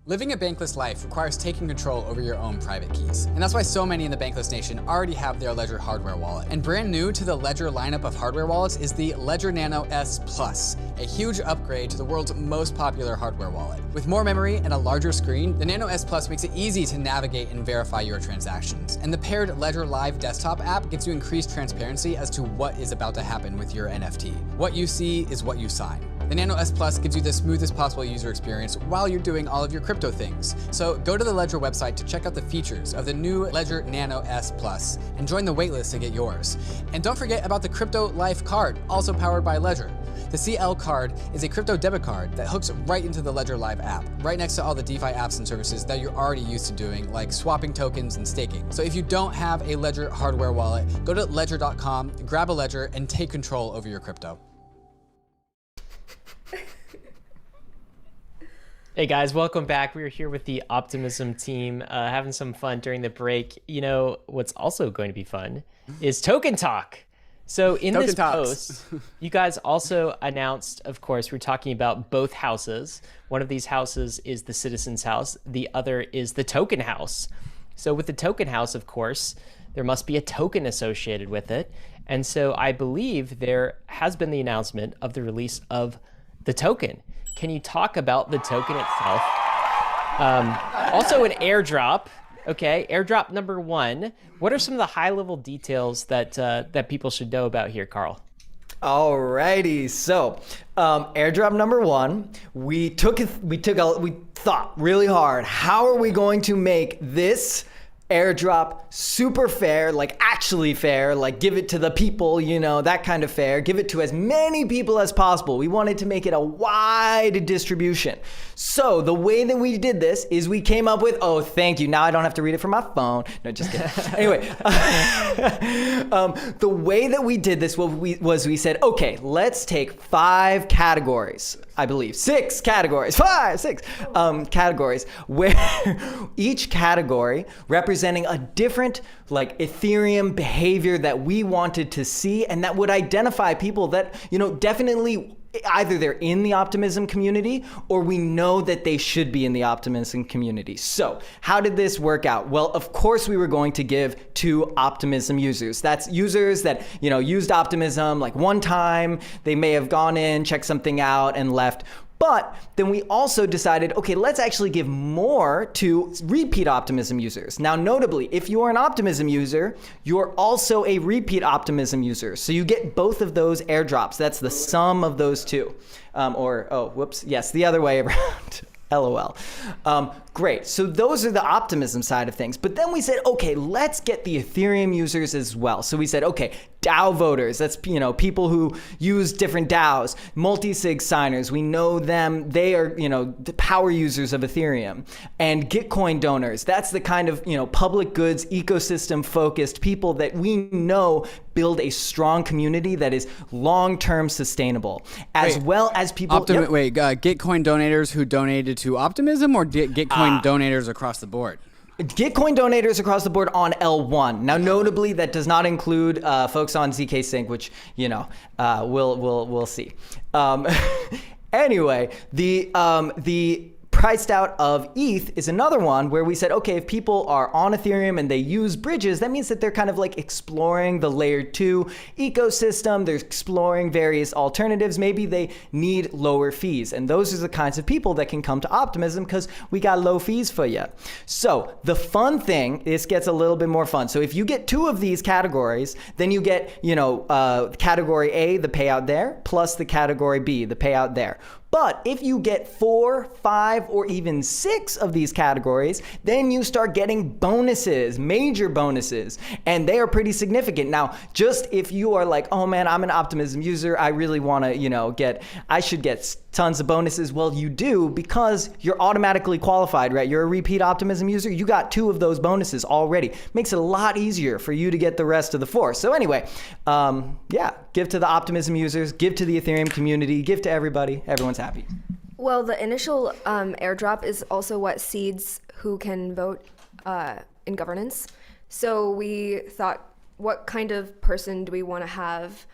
Living a bankless life requires taking control over your own private keys. And that's why so many in the Bankless Nation already have their Ledger hardware wallet. And brand new to the Ledger lineup of hardware wallets is the Ledger Nano S Plus, a huge upgrade to the world's most popular hardware wallet. With more memory and a larger screen, the Nano S Plus makes it easy to navigate and verify your transactions. And the paired Ledger Live desktop app gives you increased transparency as to what is about to happen with your NFT. What you see is what you sign. The Nano S Plus gives you the smoothest possible user experience while you're doing all of your crypto things. So go to the Ledger website to check out the features of the new Ledger Nano S Plus and join the waitlist to get yours. And don't forget about the Crypto Life card, also powered by Ledger. The CL card is a crypto debit card that hooks right into the Ledger Live app, right next to all the DeFi apps and services that you're already used to doing, like swapping tokens and staking. So if you don't have a Ledger hardware wallet, go to ledger.com, grab a Ledger, and take control over your crypto. Hey guys, welcome back. We are here with the Optimism team, having some fun during the break. You know, what's also going to be fun is Token Talk. So in Token this Talks. post, you guys also announced, of course, we're talking about both houses. One of these houses is the Citizens House. The other is the Token House. So with the Token House, of course, there must be a token associated with it. And so I believe there has been the announcement of the release of the token. Can you talk about the token itself? Also an airdrop. Okay, airdrop number 1. What are some of the high-level details that that people should know about here, Carl? Alrighty, so airdrop number 1, we thought really hard. How are we going to make this airdrop super fair, like actually fair, like give it to the people, you know, that kind of fair, give it to as many people as possible. We wanted to make it a wide distribution. So the way that we did this is we came up with, oh, thank you. Now I don't have to read it from my phone. No, just kidding. Anyway, the way that we did this was we said, okay, let's take 5 categories. I believe 6 categories, 6 categories, where each category representing a different like Ethereum behavior that we wanted to see and that would identify people that, you know, definitely either they're in the Optimism community or we know that they should be in the Optimism community. So how did this work out? Well, of course we were going to give to Optimism users. That's users that, used Optimism like one time. They may have gone in, checked something out and left. But then we also decided, okay, let's actually give more to repeat Optimism users. Now, notably, if you are an Optimism user, you're also a repeat Optimism user. So you get both of those airdrops. That's the sum of those two. Yes, the other way around. LOL. Great. So those are the Optimism side of things. But then we said, okay, let's get the Ethereum users as well. So we said, okay, DAO voters, that's, people who use different DAOs, multi-sig signers, we know them, they are, the power users of Ethereum. And Gitcoin donors, that's the kind of, public goods, ecosystem focused people that we know build a strong community that is long-term sustainable, as well as people. Gitcoin donators who donated to Optimism, or Gitcoin donators across the board? Gitcoin donators across the board on L1. Now, notably, that does not include folks on ZK Sync, which we'll see. Anyway, the priced out of ETH is another one where we said, okay, if people are on Ethereum and they use bridges, that means that they're kind of like exploring the layer 2 ecosystem. They're exploring various alternatives. Maybe they need lower fees. And those are the kinds of people that can come to Optimism because we got low fees for you. So the fun thing, this gets a little bit more fun. So if you get 2 of these categories, then you get, category A, the payout there, plus the category B, the payout there. But if you get 4, 5, or even 6 of these categories, then you start getting bonuses, major bonuses, and they are pretty significant. Now, just if you are like, oh man, I'm an Optimism user, I really want to, I should get tons of bonuses. Well, you do because you're automatically qualified, right? You're a repeat Optimism user. You got 2 of those bonuses already. Makes it a lot easier for you to get the rest of the 4. So anyway, give to the Optimism users, give to the Ethereum community, give to everybody. Everyone's happy. Well, the initial airdrop is also what seeds who can vote in governance. So we thought, what kind of person do we want to have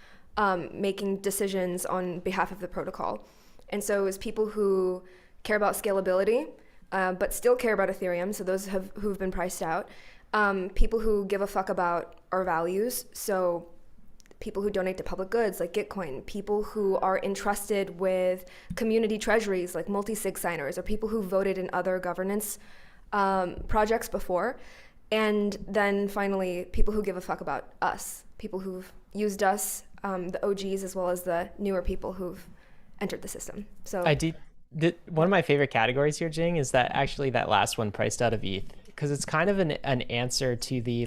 making decisions on behalf of the protocol? And so it's people who care about scalability, but still care about Ethereum. So those who've been priced out. People who give a fuck about our values. So people who donate to public goods like Gitcoin, people who are entrusted with community treasuries like multi-sig signers, or people who voted in other governance projects before. And then finally, people who give a fuck about us, people who've used us, the OGs, as well as the newer people who've entered the system. So one of my favorite categories here, Jing, is that actually that last one, priced out of ETH, because it's kind of an answer to the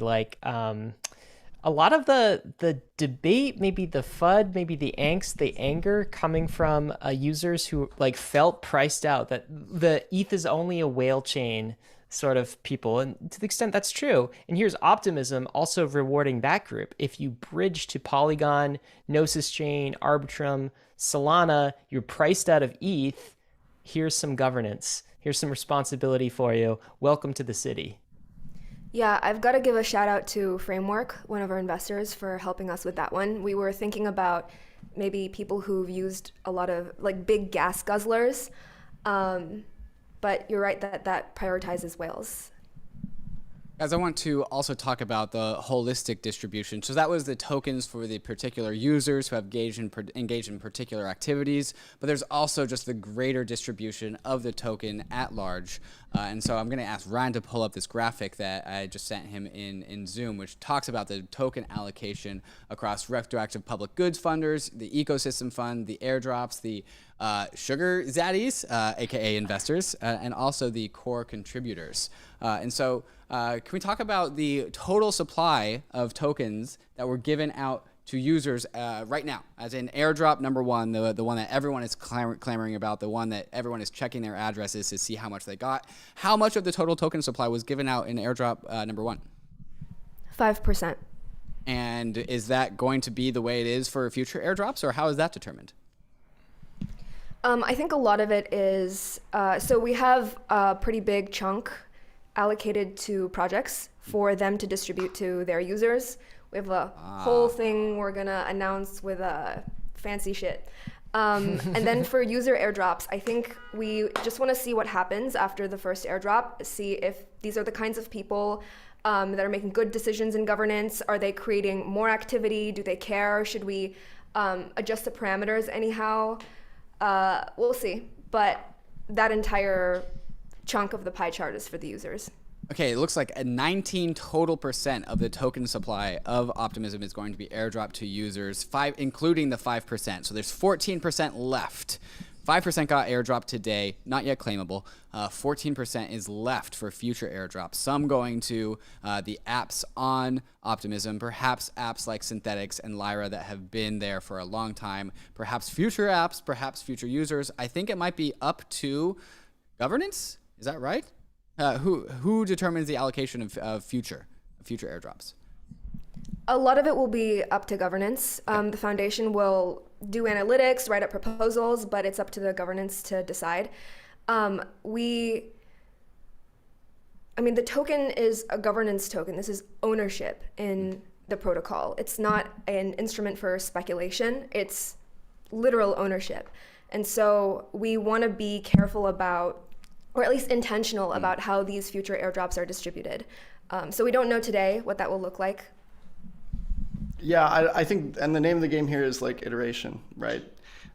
a lot of the debate, maybe the FUD, maybe the angst, the anger coming from users who felt priced out, that the ETH is only a whale chain sort of people. And to the extent that's true, and here's Optimism also rewarding that group. If you bridge to Polygon, Gnosis Chain, Arbitrum, Solana, you're priced out of ETH. Here's some governance. Here's some responsibility for you. Welcome to the city. Yeah, I've got to give a shout out to Framework, one of our investors, for helping us with that one. We were thinking about maybe people who've used a lot of big gas guzzlers, but you're right that prioritizes whales. Guys, I want to also talk about the holistic distribution. So that was the tokens for the particular users who have engaged in particular activities, but there's also just the greater distribution of the token at large. And so I'm going to ask Ryan to pull up this graphic that I just sent him in Zoom, which talks about the token allocation across retroactive public goods funders, the ecosystem fund, the airdrops, the sugar zaddies, aka investors, and also the core contributors. And so can we talk about the total supply of tokens that were given out to users right now, as in airdrop number 1, the one that everyone is clamoring about, the one that everyone is checking their addresses to see how much they got? How much of the total token supply was given out in airdrop number 1? 5%. And is that going to be the way it is for future airdrops, or how is that determined? I think a lot of it is, so we have a pretty big chunk allocated to projects for them to distribute to their users. We have a whole thing we're gonna announce with fancy shit. And then for user airdrops, I think we just want to see what happens after the first airdrop, see if these are the kinds of people that are making good decisions in governance. Are they creating more activity? Do they care? Should we adjust the parameters anyhow? We'll see. But that entire chunk of the pie chart is for the users. Okay, it looks like a 19% total of the token supply of Optimism is going to be airdropped to users, including the 5%. So there's 14% left. 5% got airdropped today, not yet claimable. 14% is left for future airdrops. Some going to the apps on Optimism, perhaps apps like Synthetics and Lyra that have been there for a long time. Perhaps future apps, perhaps future users. I think it might be up to governance. Is that right? Who determines the allocation of future airdrops? A lot of it will be up to governance. The foundation will do analytics, write up proposals, but it's up to the governance to decide. The token is a governance token. This is ownership in the protocol. It's not an instrument for speculation. It's literal ownership. And so we want to be careful about, or at least intentional about how these future airdrops are distributed. So we don't know today what that will look like. Yeah, I think, and the name of the game here is like iteration, right?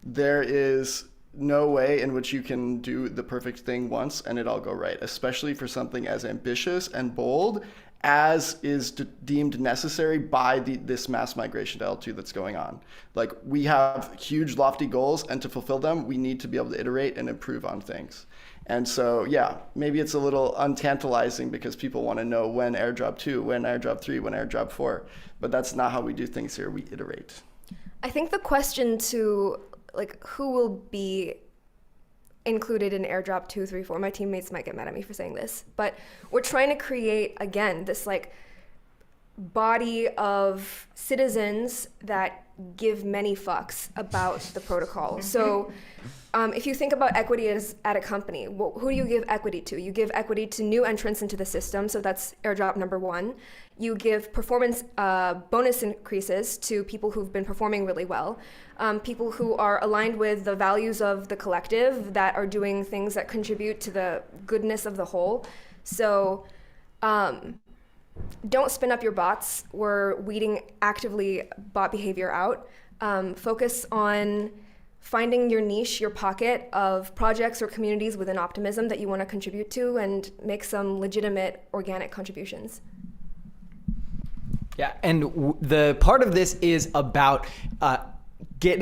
There is no way in which you can do the perfect thing once and it all go right, especially for something as ambitious and bold as is deemed necessary by this mass migration to L2 that's going on. Like, we have huge lofty goals, and to fulfill them, we need to be able to iterate and improve on things. And so, yeah, maybe it's a little untantalizing because people want to know when airdrop 2, when airdrop 3, when airdrop 4, but that's not how we do things here. We iterate. I think the question to, like, who will be included in airdrop 2, 3, 4, my teammates might get mad at me for saying this, but we're trying to create, again, this like body of citizens that give many fucks about the protocol. So if you think about equity as at a company, who do you give equity to? You give equity to new entrants into the system, so that's airdrop number 1. You give performance bonus increases to people who've been performing really well, people who are aligned with the values of the collective, that are doing things that contribute to the goodness of the whole. So don't spin up your bots. We're weeding actively bot behavior out. Focus on finding your niche, your pocket of projects or communities within Optimism that you want to contribute to, and make some legitimate organic contributions. Yeah, and the part of this is about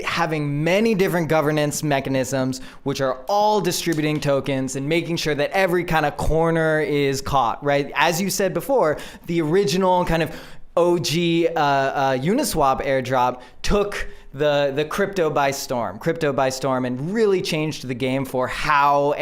having many different governance mechanisms, which are all distributing tokens and making sure that every kind of corner is caught, right? As you said before, the original kind of OG Uniswap airdrop took the crypto by storm and really changed the game for how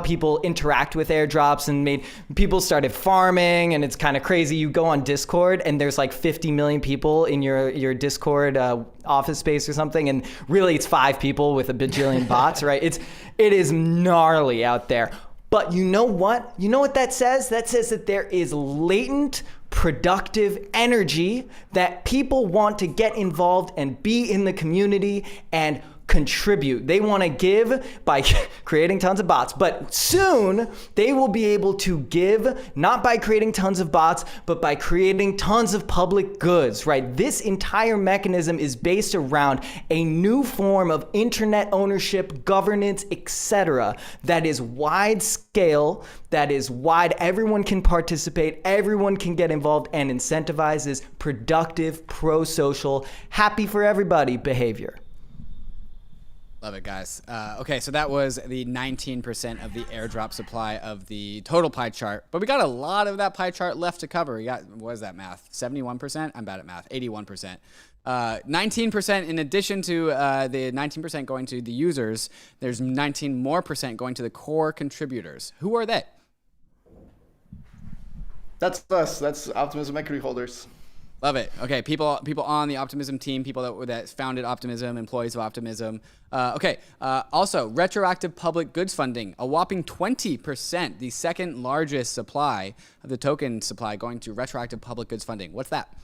people interact with airdrops, and made people started farming. And it's kind of crazy. You go on Discord and there's like 50 million people in your Discord office space or something, and really it's 5 people with a bajillion bots, right? It is gnarly out there. But you know what? You know what that says? That says that there is latent productive energy, that people want to get involved and be in the community and contribute. They want to give by creating tons of bots, but soon they will be able to give not by creating tons of bots, but by creating tons of public goods, right? This entire mechanism is based around a new form of internet ownership, governance, etc. that is wide scale, that is wide. Everyone can participate, everyone can get involved, and incentivizes productive, pro-social, happy for everybody behavior. Love it, guys. Okay, so that was the 19% of the airdrop supply of the total pie chart. But we got a lot of that pie chart left to cover. We got, what is that math? 71%? I'm bad at math. 81%. 19% in addition to the 19% going to the users, there's 19% more going to the core contributors. Who are they? That's us. That's Optimism equity holders. Love it. Okay, people on the Optimism team, people that founded Optimism, employees of Optimism. Also, retroactive public goods funding, a whopping 20%, the second largest supply of the token supply going to retroactive public goods funding. What's that?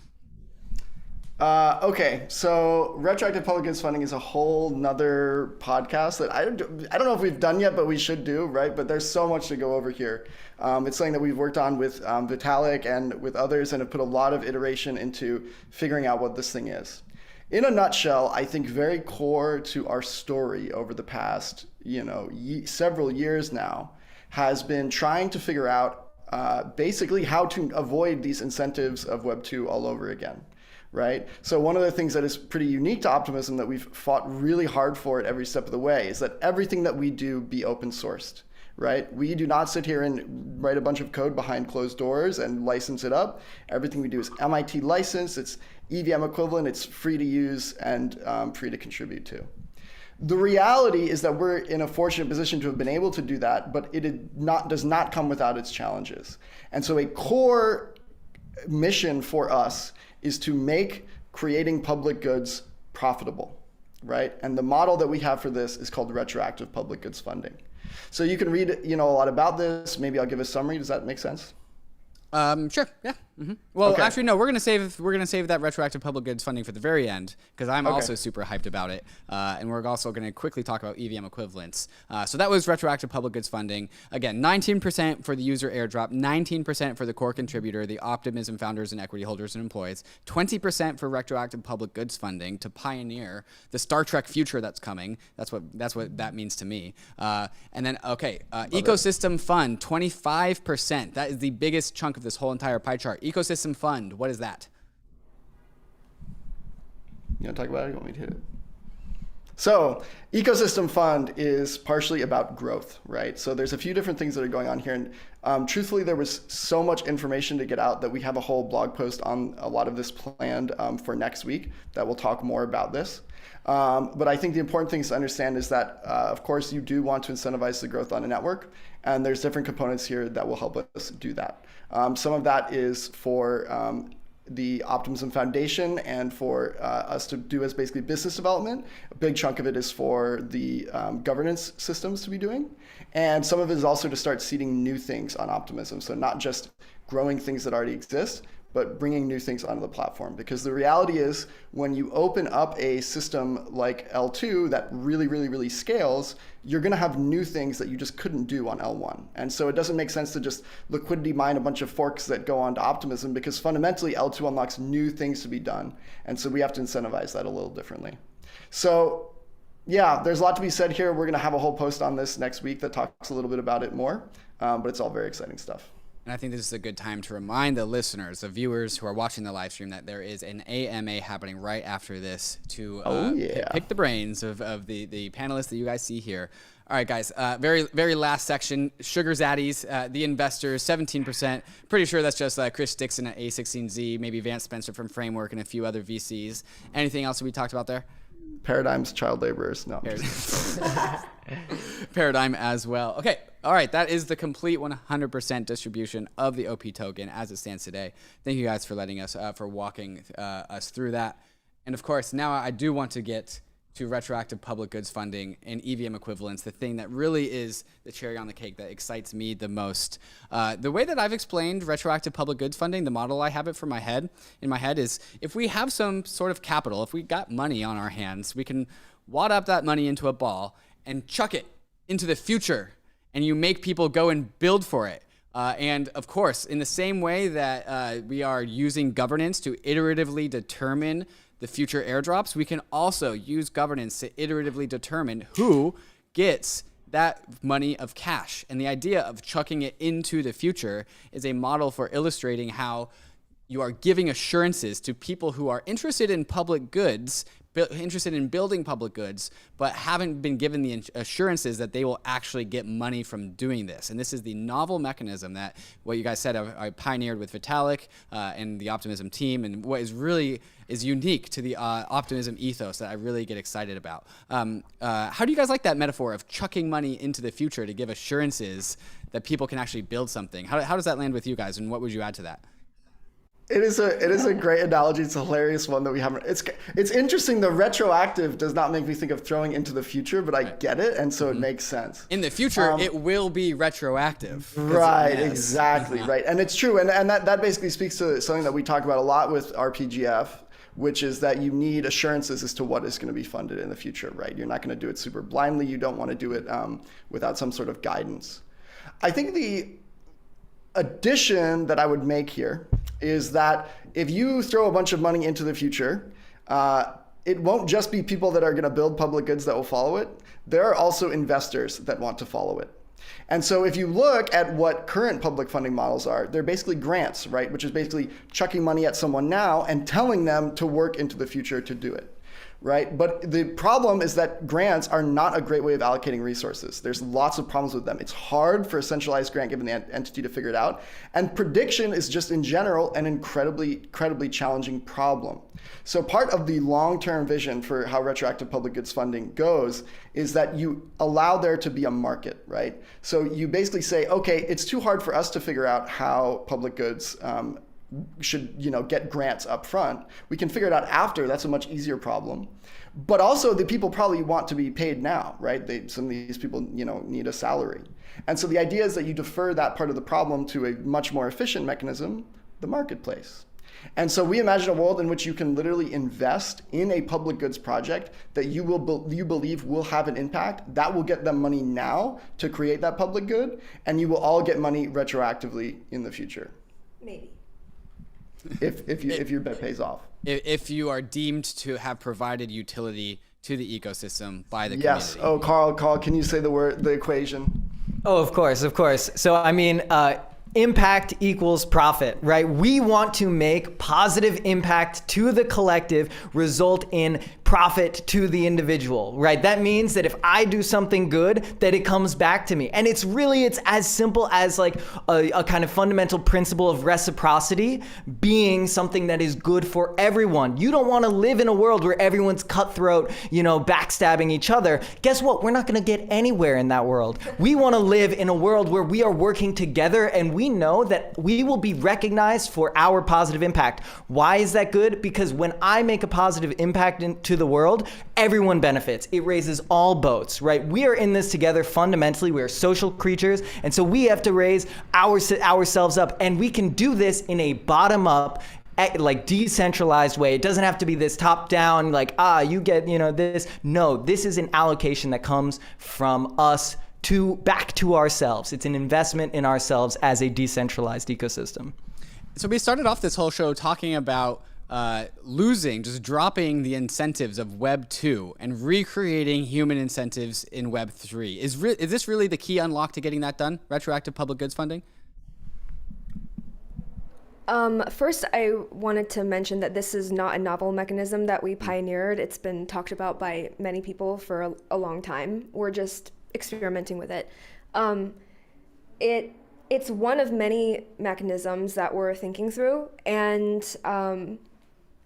Okay, so retroactive public goods funding is a whole nother podcast that I don't know if we've done yet, but we should do, right? But there's so much to go over here. It's something that we've worked on with Vitalik and with others, and have put a lot of iteration into figuring out what this thing is. In a nutshell, I think very core to our story over the past, several years now, has been trying to figure out basically how to avoid these incentives of Web 2 all over again. Right? So one of the things that is pretty unique to Optimism that we've fought really hard for at every step of the way is that everything that we do be open sourced, right? We do not sit here and write a bunch of code behind closed doors and license it up. Everything we do is MIT licensed, it's EVM equivalent, it's free to use and free to contribute to. The reality is that we're in a fortunate position to have been able to do that, but it does not come without its challenges. And so a core mission for us is to make creating public goods profitable, right? And the model that we have for this is called retroactive public goods funding. So you can read, a lot about this. Maybe I'll give a summary. Does that make sense? Sure. Yeah. Well, Okay. actually, no. We're gonna save that retroactive public goods funding for the very end because I'm also super hyped about it, and we're also gonna quickly talk about EVM equivalents. So that was retroactive public goods funding. Again, 19% for the user airdrop, 19% for the core contributor, the Optimism founders and equity holders and employees, 20% for retroactive public goods funding to pioneer the Star Trek future that's coming. That's what that means to me. And then ecosystem fund, 25%. That is the biggest chunk of this whole entire pie chart. Ecosystem fund, what is that? You want to talk about it? You want me to hit it? So ecosystem fund is partially about growth, right? So there's a few different things that are going on here. And truthfully, there was so much information to get out that we have a whole blog post on a lot of this planned for next week that will talk more about this. But I think the important things to understand is that, of course, you do want to incentivize the growth on a network. And there's different components here that will help us do that. Some of that is for the Optimism Foundation and for us to do as basically business development. A big chunk of it is for the governance systems to be doing. And some of it is also to start seeding new things on Optimism. So not just growing things that already exist, but bringing new things onto the platform. Because the reality is when you open up a system like L2 that really, really, really scales, you're gonna have new things that you just couldn't do on L1. And so it doesn't make sense to just liquidity mine a bunch of forks that go onto Optimism because fundamentally L2 unlocks new things to be done. And so we have to incentivize that a little differently. So yeah, there's a lot to be said here. We're gonna have a whole post on this next week that talks a little bit about it more, but it's all very exciting stuff. And I think this is a good time to remind the listeners, the viewers who are watching the live stream, that there is an AMA happening right after this to pick the brains of the panelists that you guys see here. All right, guys, very, very last section, Sugar Zaddies, the investors, 17%. Pretty sure that's just Chris Dixon at A16Z, maybe Vance Spencer from Framework, and a few other VCs. Anything else that we talked about there? Paradigms, child laborers. No. Paradigm as well. Okay. All right. That is the complete 100% distribution of the OP token as it stands today. Thank you guys for letting us, for walking us through that. And of course, now I do want to get to retroactive public goods funding and EVM equivalents, the thing that really is the cherry on the cake that excites me the most. The way that I've explained retroactive public goods funding, the model I have it in my head is if we have some sort of capital, if we got money on our hands, we can wad up that money into a ball and chuck it into the future, and you make people go and build for it. And of course, in the same way that we are using governance to iteratively determine the future airdrops, we can also use governance to iteratively determine who gets that money of cash. And the idea of chucking it into the future is a model for illustrating how you are giving assurances to people who are interested in public goods, interested in building public goods, but haven't been given the assurances that they will actually get money from doing this. And this is the novel mechanism that, what you guys said, I pioneered with Vitalik and the Optimism team, and what is really is unique to the Optimism ethos that I really get excited about. How do you guys like that metaphor of chucking money into the future to give assurances that people can actually build something? How does that land with you guys, and what would you add to that? It is a great analogy. It's a hilarious one that we haven't. It's interesting. The retroactive does not make me think of throwing into the future, but I get it, and so it makes sense. In the future, it will be retroactive. Right. Exactly. Right. And it's true. And that basically speaks to something that we talk about a lot with RPGF, which is that you need assurances as to what is going to be funded in the future, right? You're not going to do it super blindly. You don't want to do it without some sort of guidance. I think the addition that I would make here is that if you throw a bunch of money into the future, it won't just be people that are going to build public goods that will follow it. There are also investors that want to follow it. And so if you look at what current public funding models are, they're basically grants, right? Which is basically chucking money at someone now and telling them to work into the future to do it, right? But the problem is that grants are not a great way of allocating resources. There's lots of problems with them. It's hard for a centralized grant given the entity to figure it out. And prediction is just in general an incredibly challenging problem. So part of the long-term vision for how retroactive public goods funding goes is that you allow there to be a market, right? So you basically say, okay, it's too hard for us to figure out how public goods should get grants up front. We can figure it out after. That's a much easier problem. But also the people probably want to be paid now, right? Some of these people need a salary. And so the idea is that you defer that part of the problem to a much more efficient mechanism, the marketplace. And so we imagine a world in which you can literally invest in a public goods project that you believe will have an impact. That will get them money now to create that public good, and you will all get money retroactively in the future. Maybe. If your bet pays off. If you are deemed to have provided utility to the ecosystem by the yes. community. Oh, Carl, can you say the equation? Oh, of course. So, I mean, impact equals profit, right? We want to make positive impact to the collective result in profit to the individual, right? That means that if I do something good, that it comes back to me. And it's as simple as like a kind of fundamental principle of reciprocity being something that is good for everyone. You don't want to live in a world where everyone's cutthroat, backstabbing each other. Guess what? We're not going to get anywhere in that world. We want to live in a world where we are working together and we know that we will be recognized for our positive impact. Why is that good? Because when I make a positive impact to the world, everyone benefits. It raises all boats, right? We are in this together fundamentally. We are social creatures, and so we have to raise ourselves up, and we can do this in a bottom-up, like decentralized way. It doesn't have to be this top-down, like, you get, this. No, this is an allocation that comes from us back to ourselves. It's an investment in ourselves as a decentralized ecosystem. So we started off this whole show talking about just dropping the incentives of Web 2 and recreating human incentives in Web 3. Is this really the key unlock to getting that done? Retroactive public goods funding? First, I wanted to mention that this is not a novel mechanism that we pioneered. It's been talked about by many people for a long time. We're just experimenting with it. It's one of many mechanisms that we're thinking through, and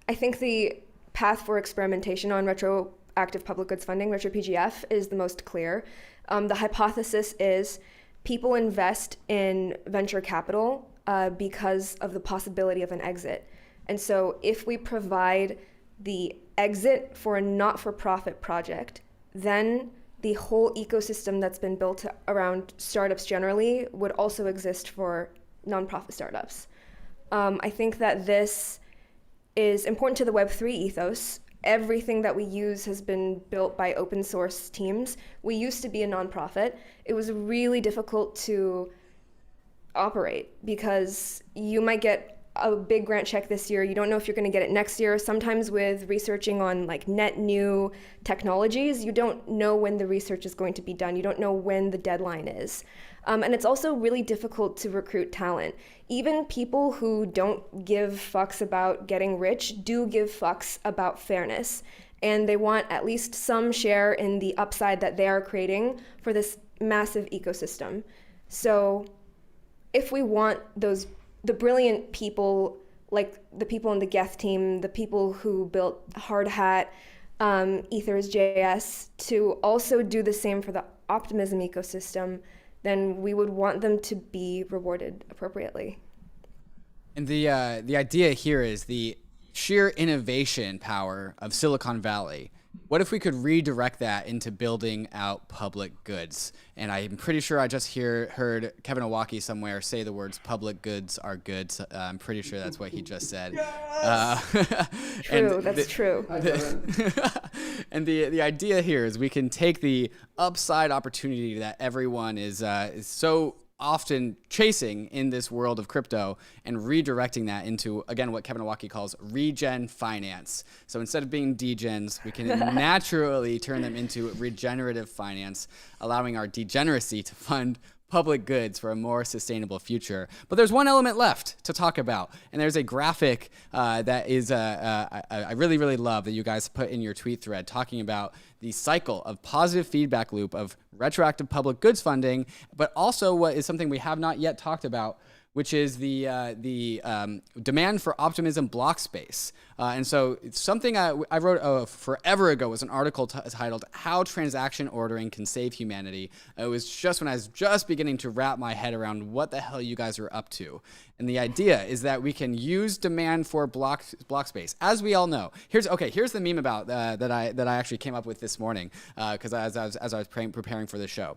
I think the path for experimentation on retroactive public goods funding, RetroPGF, is the most clear. The hypothesis is people invest in venture capital because of the possibility of an exit. And so if we provide the exit for a not-for-profit project, then the whole ecosystem that's been built around startups generally would also exist for nonprofit startups. I think that this is important to the Web3 ethos. Everything that we use has been built by open source teams. We used to be a nonprofit. It was really difficult to operate because you might get a big grant check this year. You don't know if you're going to get it next year. Sometimes with researching on like net new technologies, you don't know when the research is going to be done. You don't know when the deadline is. And it's also really difficult to recruit talent. Even people who don't give fucks about getting rich do give fucks about fairness. And they want at least some share in the upside that they are creating for this massive ecosystem. So if we want the brilliant people, like the people in the Geth team, the people who built Hard Hat, Ethers.js, to also do the same for the Optimism ecosystem, then we would want them to be rewarded appropriately. And the idea here is the sheer innovation power of Silicon Valley what if we could redirect that into building out public goods? And I'm pretty sure I just heard Kevin Owocki somewhere say the words "public goods are good." So, I'm pretty sure that's what he just said. True, that's true. And the idea here is we can take the upside opportunity that everyone is so often chasing in this world of crypto and redirecting that into, again, what Kevin Owocki calls regen finance. So instead of being degens, we can naturally turn them into regenerative finance, allowing our degeneracy to fund public goods for a more sustainable future. But there's one element left to talk about, and there's a graphic that is I really, really love that you guys put in your tweet thread, talking about the cycle of positive feedback loop of retroactive public goods funding, but also what is something we have not yet talked about, which is the demand for optimism block space. And so it's something I wrote forever ago, was an article titled "How Transaction Ordering Can Save Humanity." It was just when I was just beginning to wrap my head around what the hell you guys are up to. And the idea is that we can use demand for block space. As we all know, here's the meme about that I actually came up with this morning, because as I was preparing for the show.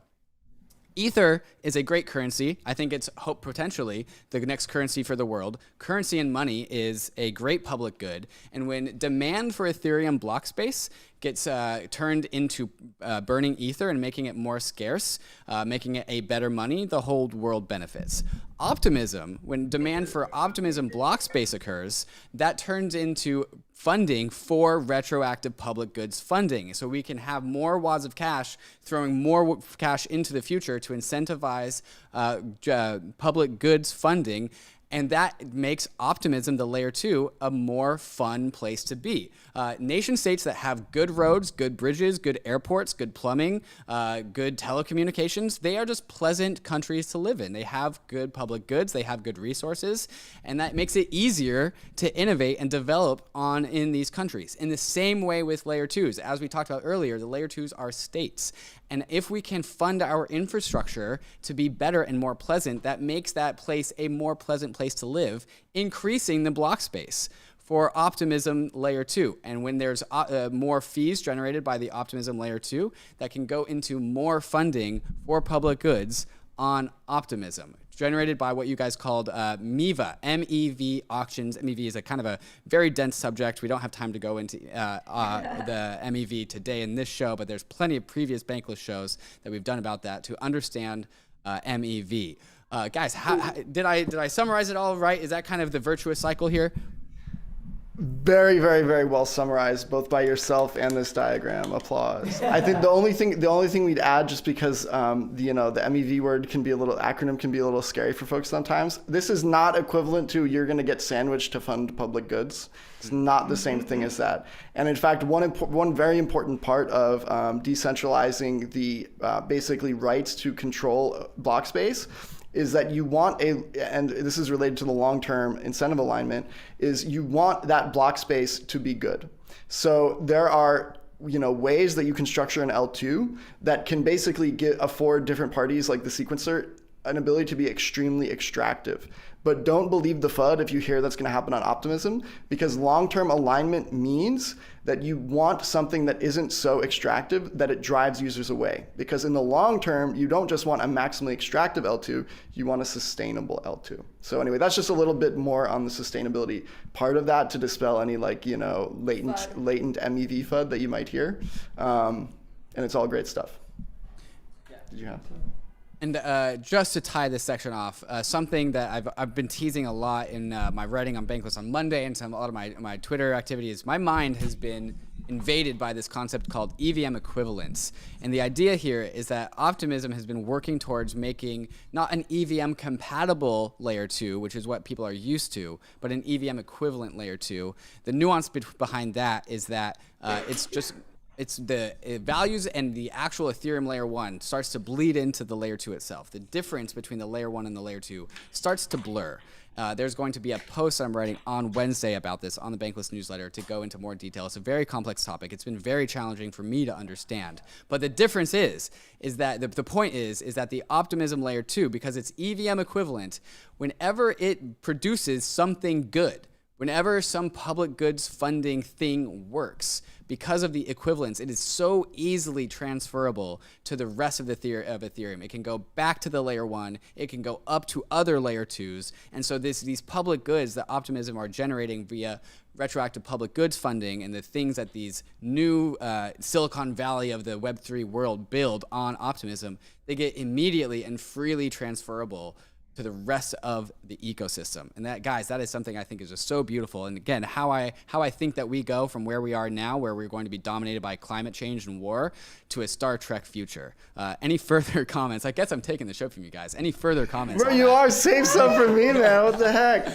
Ether is a great currency. I think it's potentially the next currency for the world. Currency and money is a great public good. And when demand for Ethereum block space gets turned into burning Ether and making it more scarce, making it a better money, the whole world benefits. Optimism, when demand for optimism block space occurs, that turns into funding for retroactive public goods funding. So we can have more wads of cash, throwing more cash into the future to incentivize public goods funding. And that makes optimism, the layer 2, a more fun place to be. Nation states that have good roads, good bridges, good airports, good plumbing, good telecommunications, they are just pleasant countries to live in. They have good public goods, they have good resources, and that makes it easier to innovate and develop in these countries. In the same way with layer 2s, as we talked about earlier, the layer 2s are states. And if we can fund our infrastructure to be better and more pleasant, that makes that place a more pleasant place to live, increasing the block space for Optimism Layer 2. And when there's more fees generated by the Optimism Layer 2, that can go into more funding for public goods on Optimism, generated by what you guys called MEVA, MEV auctions. MEV is a kind of a very dense subject. We don't have time to go into the MEV today in this show, but there's plenty of previous Bankless shows that we've done about that to understand MEV. Guys, did I summarize it all right? Is that kind of the virtuous cycle here? Very, very, very well summarized, both by yourself and this diagram. Applause. I think the only thing we'd add, just because the MEV word acronym can be a little scary for folks sometimes. This is not equivalent to you're going to get sandwiched to fund public goods. It's not the same thing as that. And in fact, one very important part of decentralizing the basically rights to control block space is that you want and this is related to the long-term incentive alignment, is you want that block space to be good. So there are ways that you can structure an L2 that can basically afford different parties like the sequencer an ability to be extremely extractive. But don't believe the FUD if you hear that's going to happen on Optimism, because long-term alignment means that you want something that isn't so extractive that it drives users away. Because in the long term, you don't just want a maximally extractive L2, you want a sustainable L2. So anyway, that's just a little bit more on the sustainability part of that to dispel any latent MEV FUD that you might hear. And it's all great stuff. Yeah. Did you have? And just to tie this section off, something that I've been teasing a lot in my writing on Bankless on Monday and a lot of my Twitter activities, my mind has been invaded by this concept called EVM equivalence. And the idea here is that Optimism has been working towards making not an EVM compatible layer 2, which is what people are used to, but an EVM equivalent layer 2. The nuance behind that is that it's the values and the actual Ethereum layer 1 starts to bleed into the layer 2 itself. The difference between the layer 1 and the layer 2 starts to blur. There's going to be a post I'm writing on Wednesday about this on the Bankless newsletter to go into more detail. It's a very complex topic. It's been very challenging for me to understand. But the difference is that the point is that the Optimism layer 2, because it's EVM equivalent, whenever it produces something good, Whenever some public goods funding thing works, because of the equivalence, it is so easily transferable to the rest of the of Ethereum. It can go back to the layer 1, it can go up to other layer 2s, and so these public goods that Optimism are generating via retroactive public goods funding and the things that these new Silicon Valley of the Web3 world build on Optimism, they get immediately and freely transferable to the rest of the ecosystem. And that, guys, that is something I think is just so beautiful. And again, how I think that we go from where we are now, where we're going to be dominated by climate change and war, to a Star Trek future. Any further comments? I guess I'm taking the show from you guys. Any further comments? Bro, you are. Save some for me, man. What the heck?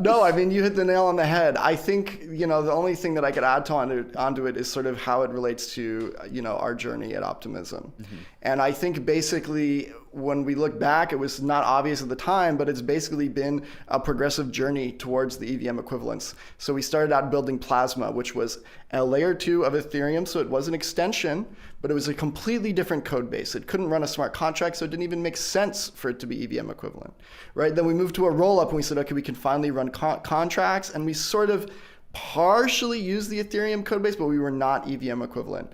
No, I mean, you hit the nail on the head. I think, the only thing that I could add onto it is sort of how it relates to, our journey at Optimism. Mm-hmm. And I think basically, when we look back, it was not obvious at the time, but it's basically been a progressive journey towards the EVM equivalence. So we started out building Plasma, which was a layer 2 of Ethereum. So it was an extension, but it was a completely different code base. It couldn't run a smart contract, so it didn't even make sense for it to be EVM equivalent, right? Then we moved to a rollup and we said, okay, we can finally run contracts. And we sort of partially used the Ethereum code base, but we were not EVM equivalent.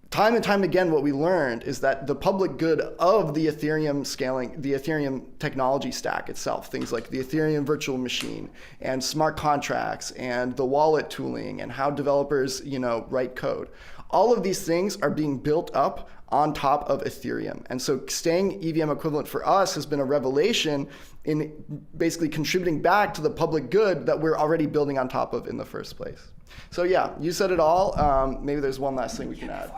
Time and time again, what we learned is that the public good of the Ethereum scaling, the Ethereum technology stack itself, things like the Ethereum virtual machine and smart contracts and the wallet tooling and how developers, write code. All of these things are being built up on top of Ethereum. And so staying EVM equivalent for us has been a revelation in basically contributing back to the public good that we're already building on top of in the first place. So yeah, you said it all. Maybe there's one last thing we can add.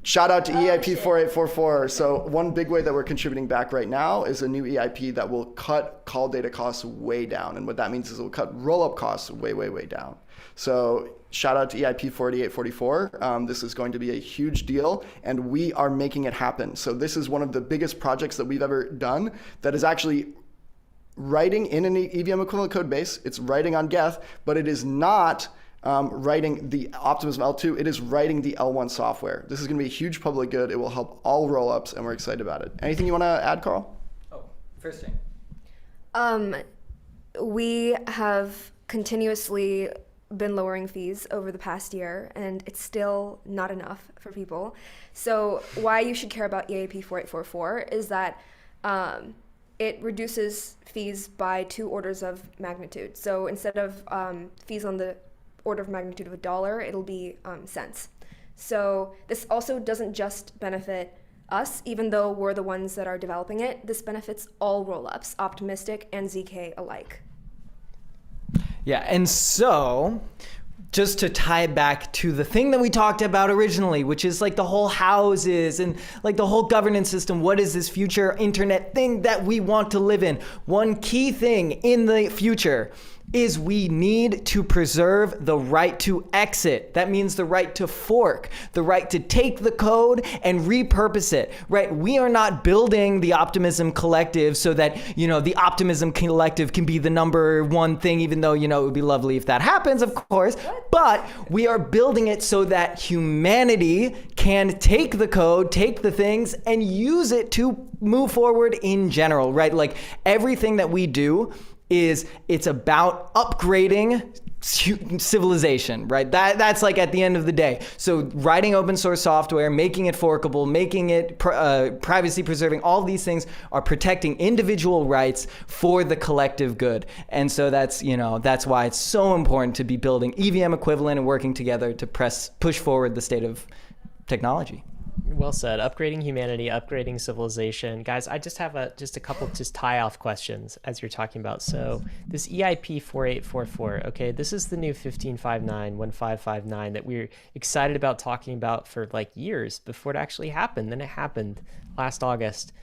Shout out to EIP 4844. So one big way that we're contributing back right now is a new EIP that will cut call data costs way down. And what that means is it will cut rollup costs way, way, way down. So shout out to EIP 4844. This is going to be a huge deal, and we are making it happen. So this is one of the biggest projects that we've ever done that is actually writing in an EVM equivalent code base. It's writing on Geth, but it is not writing the Optimism L2, it is writing the L1 software. This is going to be a huge public good. It will help all rollups, and we're excited about it. Anything you want to add, Carl? Oh, first thing. We have continuously been lowering fees over the past year, and it's still not enough for people. So why you should care about EIP 4844 is that it reduces fees by 2 orders of magnitude. So instead of fees on the order of magnitude of $1, it'll be cents. So this also doesn't just benefit us, even though we're the ones that are developing it. This benefits all rollups, Optimistic and ZK alike. Yeah, and so just to tie it back to the thing that we talked about originally, which is like the whole houses and like the whole governance system. What is this future internet thing that we want to live in? One key thing in the future is we need to preserve the right to exit. That means the right to fork, the right to take the code and repurpose it, right? We are not building the Optimism Collective so that, the Optimism Collective can be the #1 thing, even though, it would be lovely if that happens, of course. But we are building it so that humanity can take the code, take the things, and use it to move forward in general, right? Like everything that we do it's about upgrading civilization, right? That's like at the end of the day. So writing open source software, making it forkable, making it privacy preserving, all these things are protecting individual rights for the collective good. And so that's why it's so important to be building EVM equivalent and working together to push forward the state of technology. Well said. Upgrading humanity, upgrading civilization. Guys, I just have a couple tie-off questions as you're talking about. So this EIP 4844, okay, this is the new 1559 that we're excited about talking about for like years before it actually happened. Then it happened last August.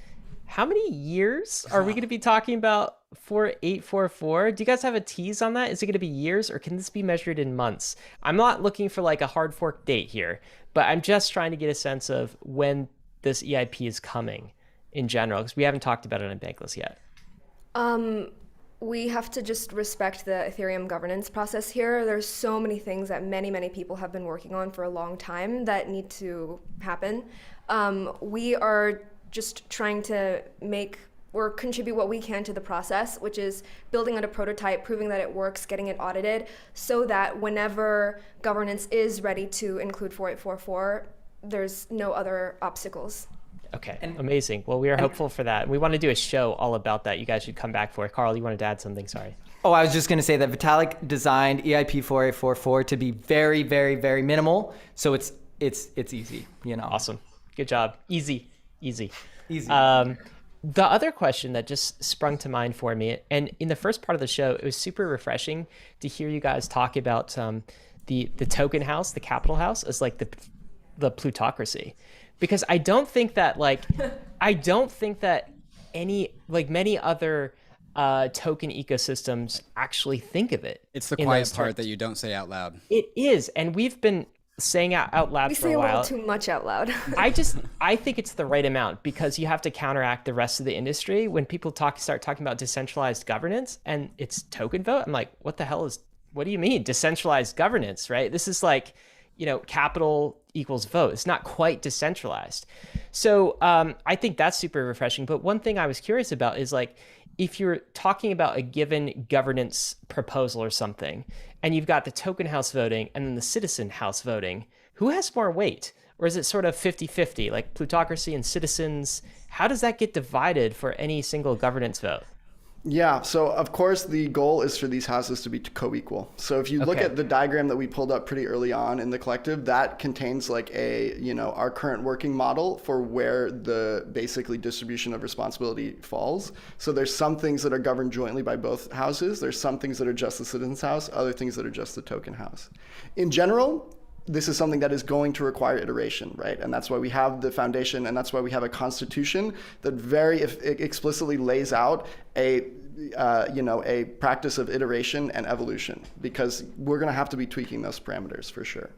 How many years are we going to be talking about 4844? Do you guys have a tease on that? Is it going to be years, or can this be measured in months? I'm not looking for like a hard fork date here, but I'm just trying to get a sense of when this EIP is coming in general, because we haven't talked about it on Bankless yet. We have to just respect the Ethereum governance process here. There's so many things that many people have been working on for a long time that need to happen. We are just trying to make or contribute what we can to the process, which is building out a prototype, proving that it works, getting it audited, so that whenever governance is ready to include 4844, there's no other obstacles. Okay, amazing. Well, we are hopeful for that. We want to do a show all about that. You guys should come back for it. Carl, you wanted to add something? Sorry. Oh, I was just going to say that Vitalik designed EIP 4844 to be very, very, very minimal. So it's easy, you know. Awesome. Good job. Easy. Easy. The other question that just sprung to mind for me, and in the first part of the show, it was super refreshing to hear you guys talk about the token house, the capital house, as like the plutocracy, because I don't think that any, like many other token ecosystems actually think of it. It's the quiet part that you don't say out loud. It is, and we've been saying out loud for a while. We say a little too much out loud. I think it's the right amount, because you have to counteract the rest of the industry. When people start talking about decentralized governance and it's token vote, I'm like, what do you mean decentralized governance, right? This is like, capital equals vote. It's not quite decentralized. So I think that's super refreshing. But one thing I was curious about is, like, if you're talking about a given governance proposal or something, and you've got the token house voting and then the citizen house voting, who has more weight? Or is it sort of 50-50, like plutocracy and citizens? How does that get divided for any single governance vote? Yeah, so of course the goal is for these houses to be co-equal. So if you look at the diagram that we pulled up pretty early on in the collective, that contains like our current working model for where the basically distribution of responsibility falls. So there's some things that are governed jointly by both houses. There's some things that are just the citizen's house, other things that are just the token house. In general, this is something that is going to require iteration, right? And that's why we have the foundation, and that's why we have a constitution that very explicitly lays out a practice of iteration and evolution, because we're going to have to be tweaking those parameters for sure.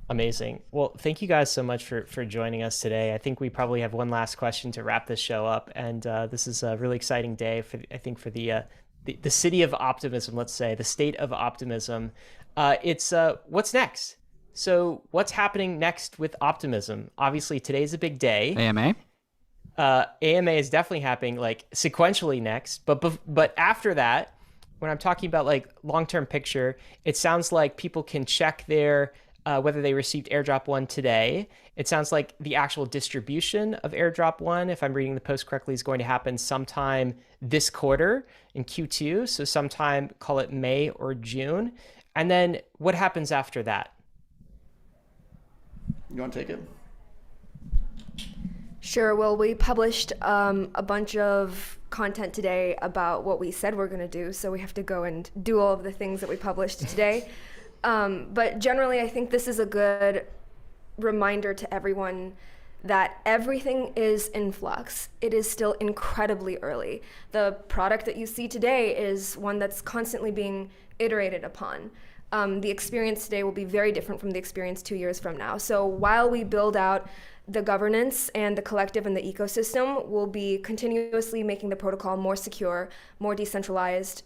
Amazing. Well, thank you guys so much for joining us today. I think we probably have one last question to wrap this show up, and this is a really exciting day for the city of optimism. Let's say the state of optimism. It's what's next. So what's happening next with Optimism? Obviously, today's a big day. AMA? AMA is definitely happening like sequentially next. But after that, when I'm talking about like long-term picture, it sounds like people can check their whether they received Airdrop 1 today. It sounds like the actual distribution of Airdrop 1, if I'm reading the post correctly, is going to happen sometime this quarter in Q2. So sometime, call it May or June. And then what happens after that? You want to take it? Sure. Well, we published a bunch of content today about what we said we're going to do, so we have to go and do all of the things that we published today. But generally, I think this is a good reminder to everyone that everything is in flux. It is still incredibly early. The product that you see today is one that's constantly being iterated upon. The experience today will be very different from the experience 2 years from now. So while we build out the governance and the collective and the ecosystem, we'll be continuously making the protocol more secure, more decentralized,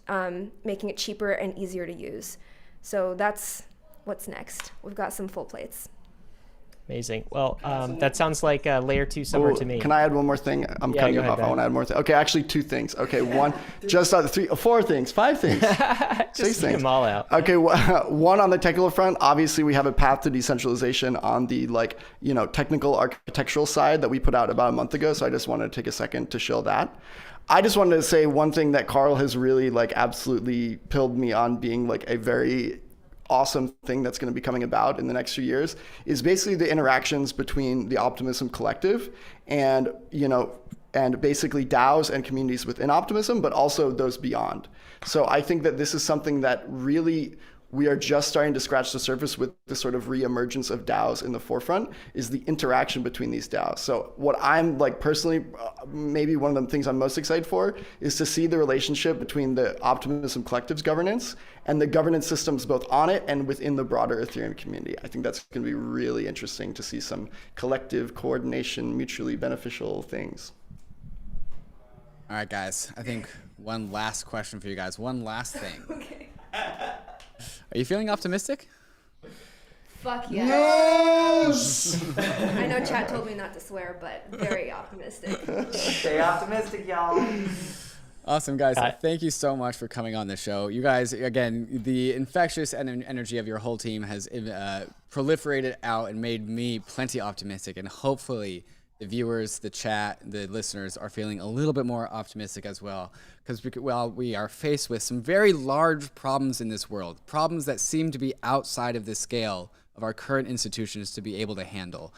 making it cheaper and easier to use. So that's what's next. We've got some full plates. Amazing. Well, that sounds like layer 2 somewhere to me. Can I add one more thing? I'm cutting you off. I want to add more things. Okay, actually 2 things. Okay, one, just 4 things, 5 things, 6 Just things. them all out. Okay, one on the technical front. Obviously, we have a path to decentralization on the technical architectural side that we put out about a month ago. So I just wanted to take a second to show that. I just wanted to say one thing that Carl has really absolutely pilled me on being a very awesome thing that's going to be coming about in the next few years is basically the interactions between the Optimism collective and basically DAOs and communities within Optimism, but also those beyond. So I think that this is something that really we are just starting to scratch the surface with the sort of re-emergence of DAOs in the forefront is the interaction between these DAOs. So what I'm personally, maybe one of the things I'm most excited for is to see the relationship between the Optimism Collective's governance and the governance systems both on it and within the broader Ethereum community. I think that's going to be really interesting to see some collective coordination, mutually beneficial things. All right, guys. I think one last question for you guys. One last thing. Okay. Are you feeling optimistic? Fuck yes. Yes! I know chat told me not to swear, but very optimistic. Stay optimistic, y'all. Awesome, guys. Thank you so much for coming on the show. You guys, again, the infectious energy of your whole team has proliferated out and made me plenty optimistic. And hopefully the viewers, the chat, the listeners are feeling a little bit more optimistic as well. Because while we are faced with some very large problems in this world, problems that seem to be outside of the scale of our current institutions to be able to handle,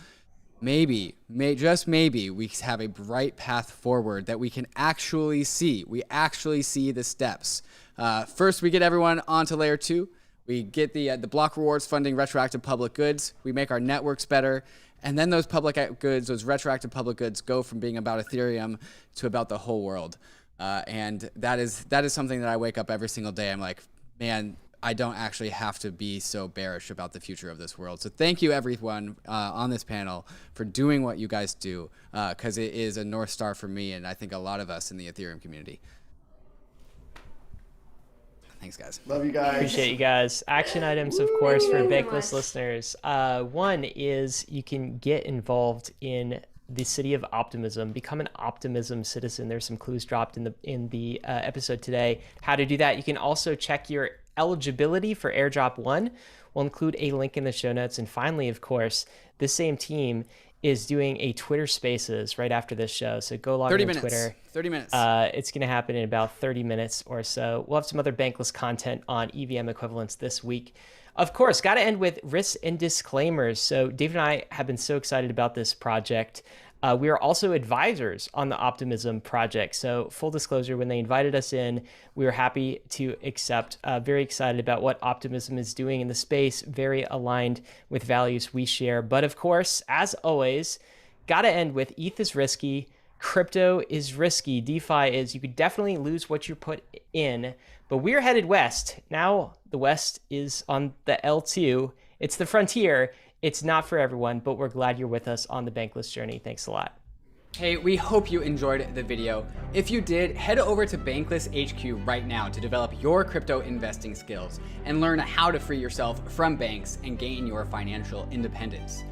just maybe we have a bright path forward that we can actually see. We actually see the steps. First, we get everyone onto layer 2. We get the block rewards funding retroactive public goods. We make our networks better. And then those public goods, those retroactive public goods go from being about Ethereum to about the whole world. And that is something that I wake up every single day. I'm like, man, I don't actually have to be so bearish about the future of this world. So thank you, everyone on this panel, for doing what you guys do, because it is a North Star for me and I think a lot of us in the Ethereum community. Thanks, guys. Love you guys. Appreciate you guys. Action items, of course, for Thank you so Bankless much. listeners. One is you can get involved in the city of Optimism, become an Optimism citizen. There's some clues dropped in the episode today. How to do that. You can also check your eligibility for Airdrop 1. We'll include a link in the show notes. And finally, of course, this same team is doing a Twitter Spaces right after this show. So go log in on Twitter. 30 minutes. It's going to happen in about 30 minutes or so. We'll have some other Bankless content on EVM equivalents this week. Of course, got to end with risks and disclaimers. So David and I have been so excited about this project. We are also advisors on the Optimism project. So full disclosure, when they invited us in, we were happy to accept. Very excited about what Optimism is doing in the space. Very aligned with values we share. But of course, as always, got to end with ETH is risky. Crypto is risky. DeFi is, you could definitely lose what you put in. But we're headed west. Now the west is on the L2. It's the frontier. It's not for everyone, but we're glad you're with us on the Bankless journey. Thanks a lot. Hey, we hope you enjoyed the video. If you did, head over to Bankless HQ right now to develop your crypto investing skills and learn how to free yourself from banks and gain your financial independence.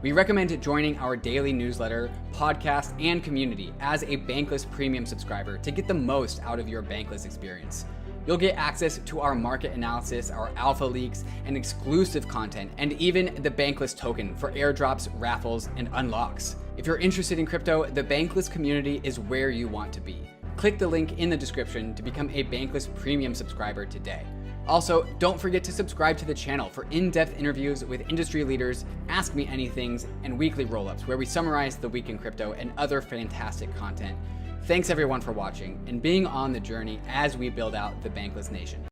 We recommend joining our daily newsletter, podcast, and community as a Bankless Premium subscriber to get the most out of your Bankless experience. You'll get access to our market analysis, our alpha leaks, and exclusive content, and even the Bankless token for airdrops, raffles, and unlocks. If you're interested in crypto, the Bankless community is where you want to be. Click the link in the description to become a Bankless Premium subscriber today. Also, don't forget to subscribe to the channel for in-depth interviews with industry leaders, Ask Me Anythings, and weekly roll-ups where we summarize the week in crypto and other fantastic content. Thanks everyone for watching and being on the journey as we build out the Bankless Nation.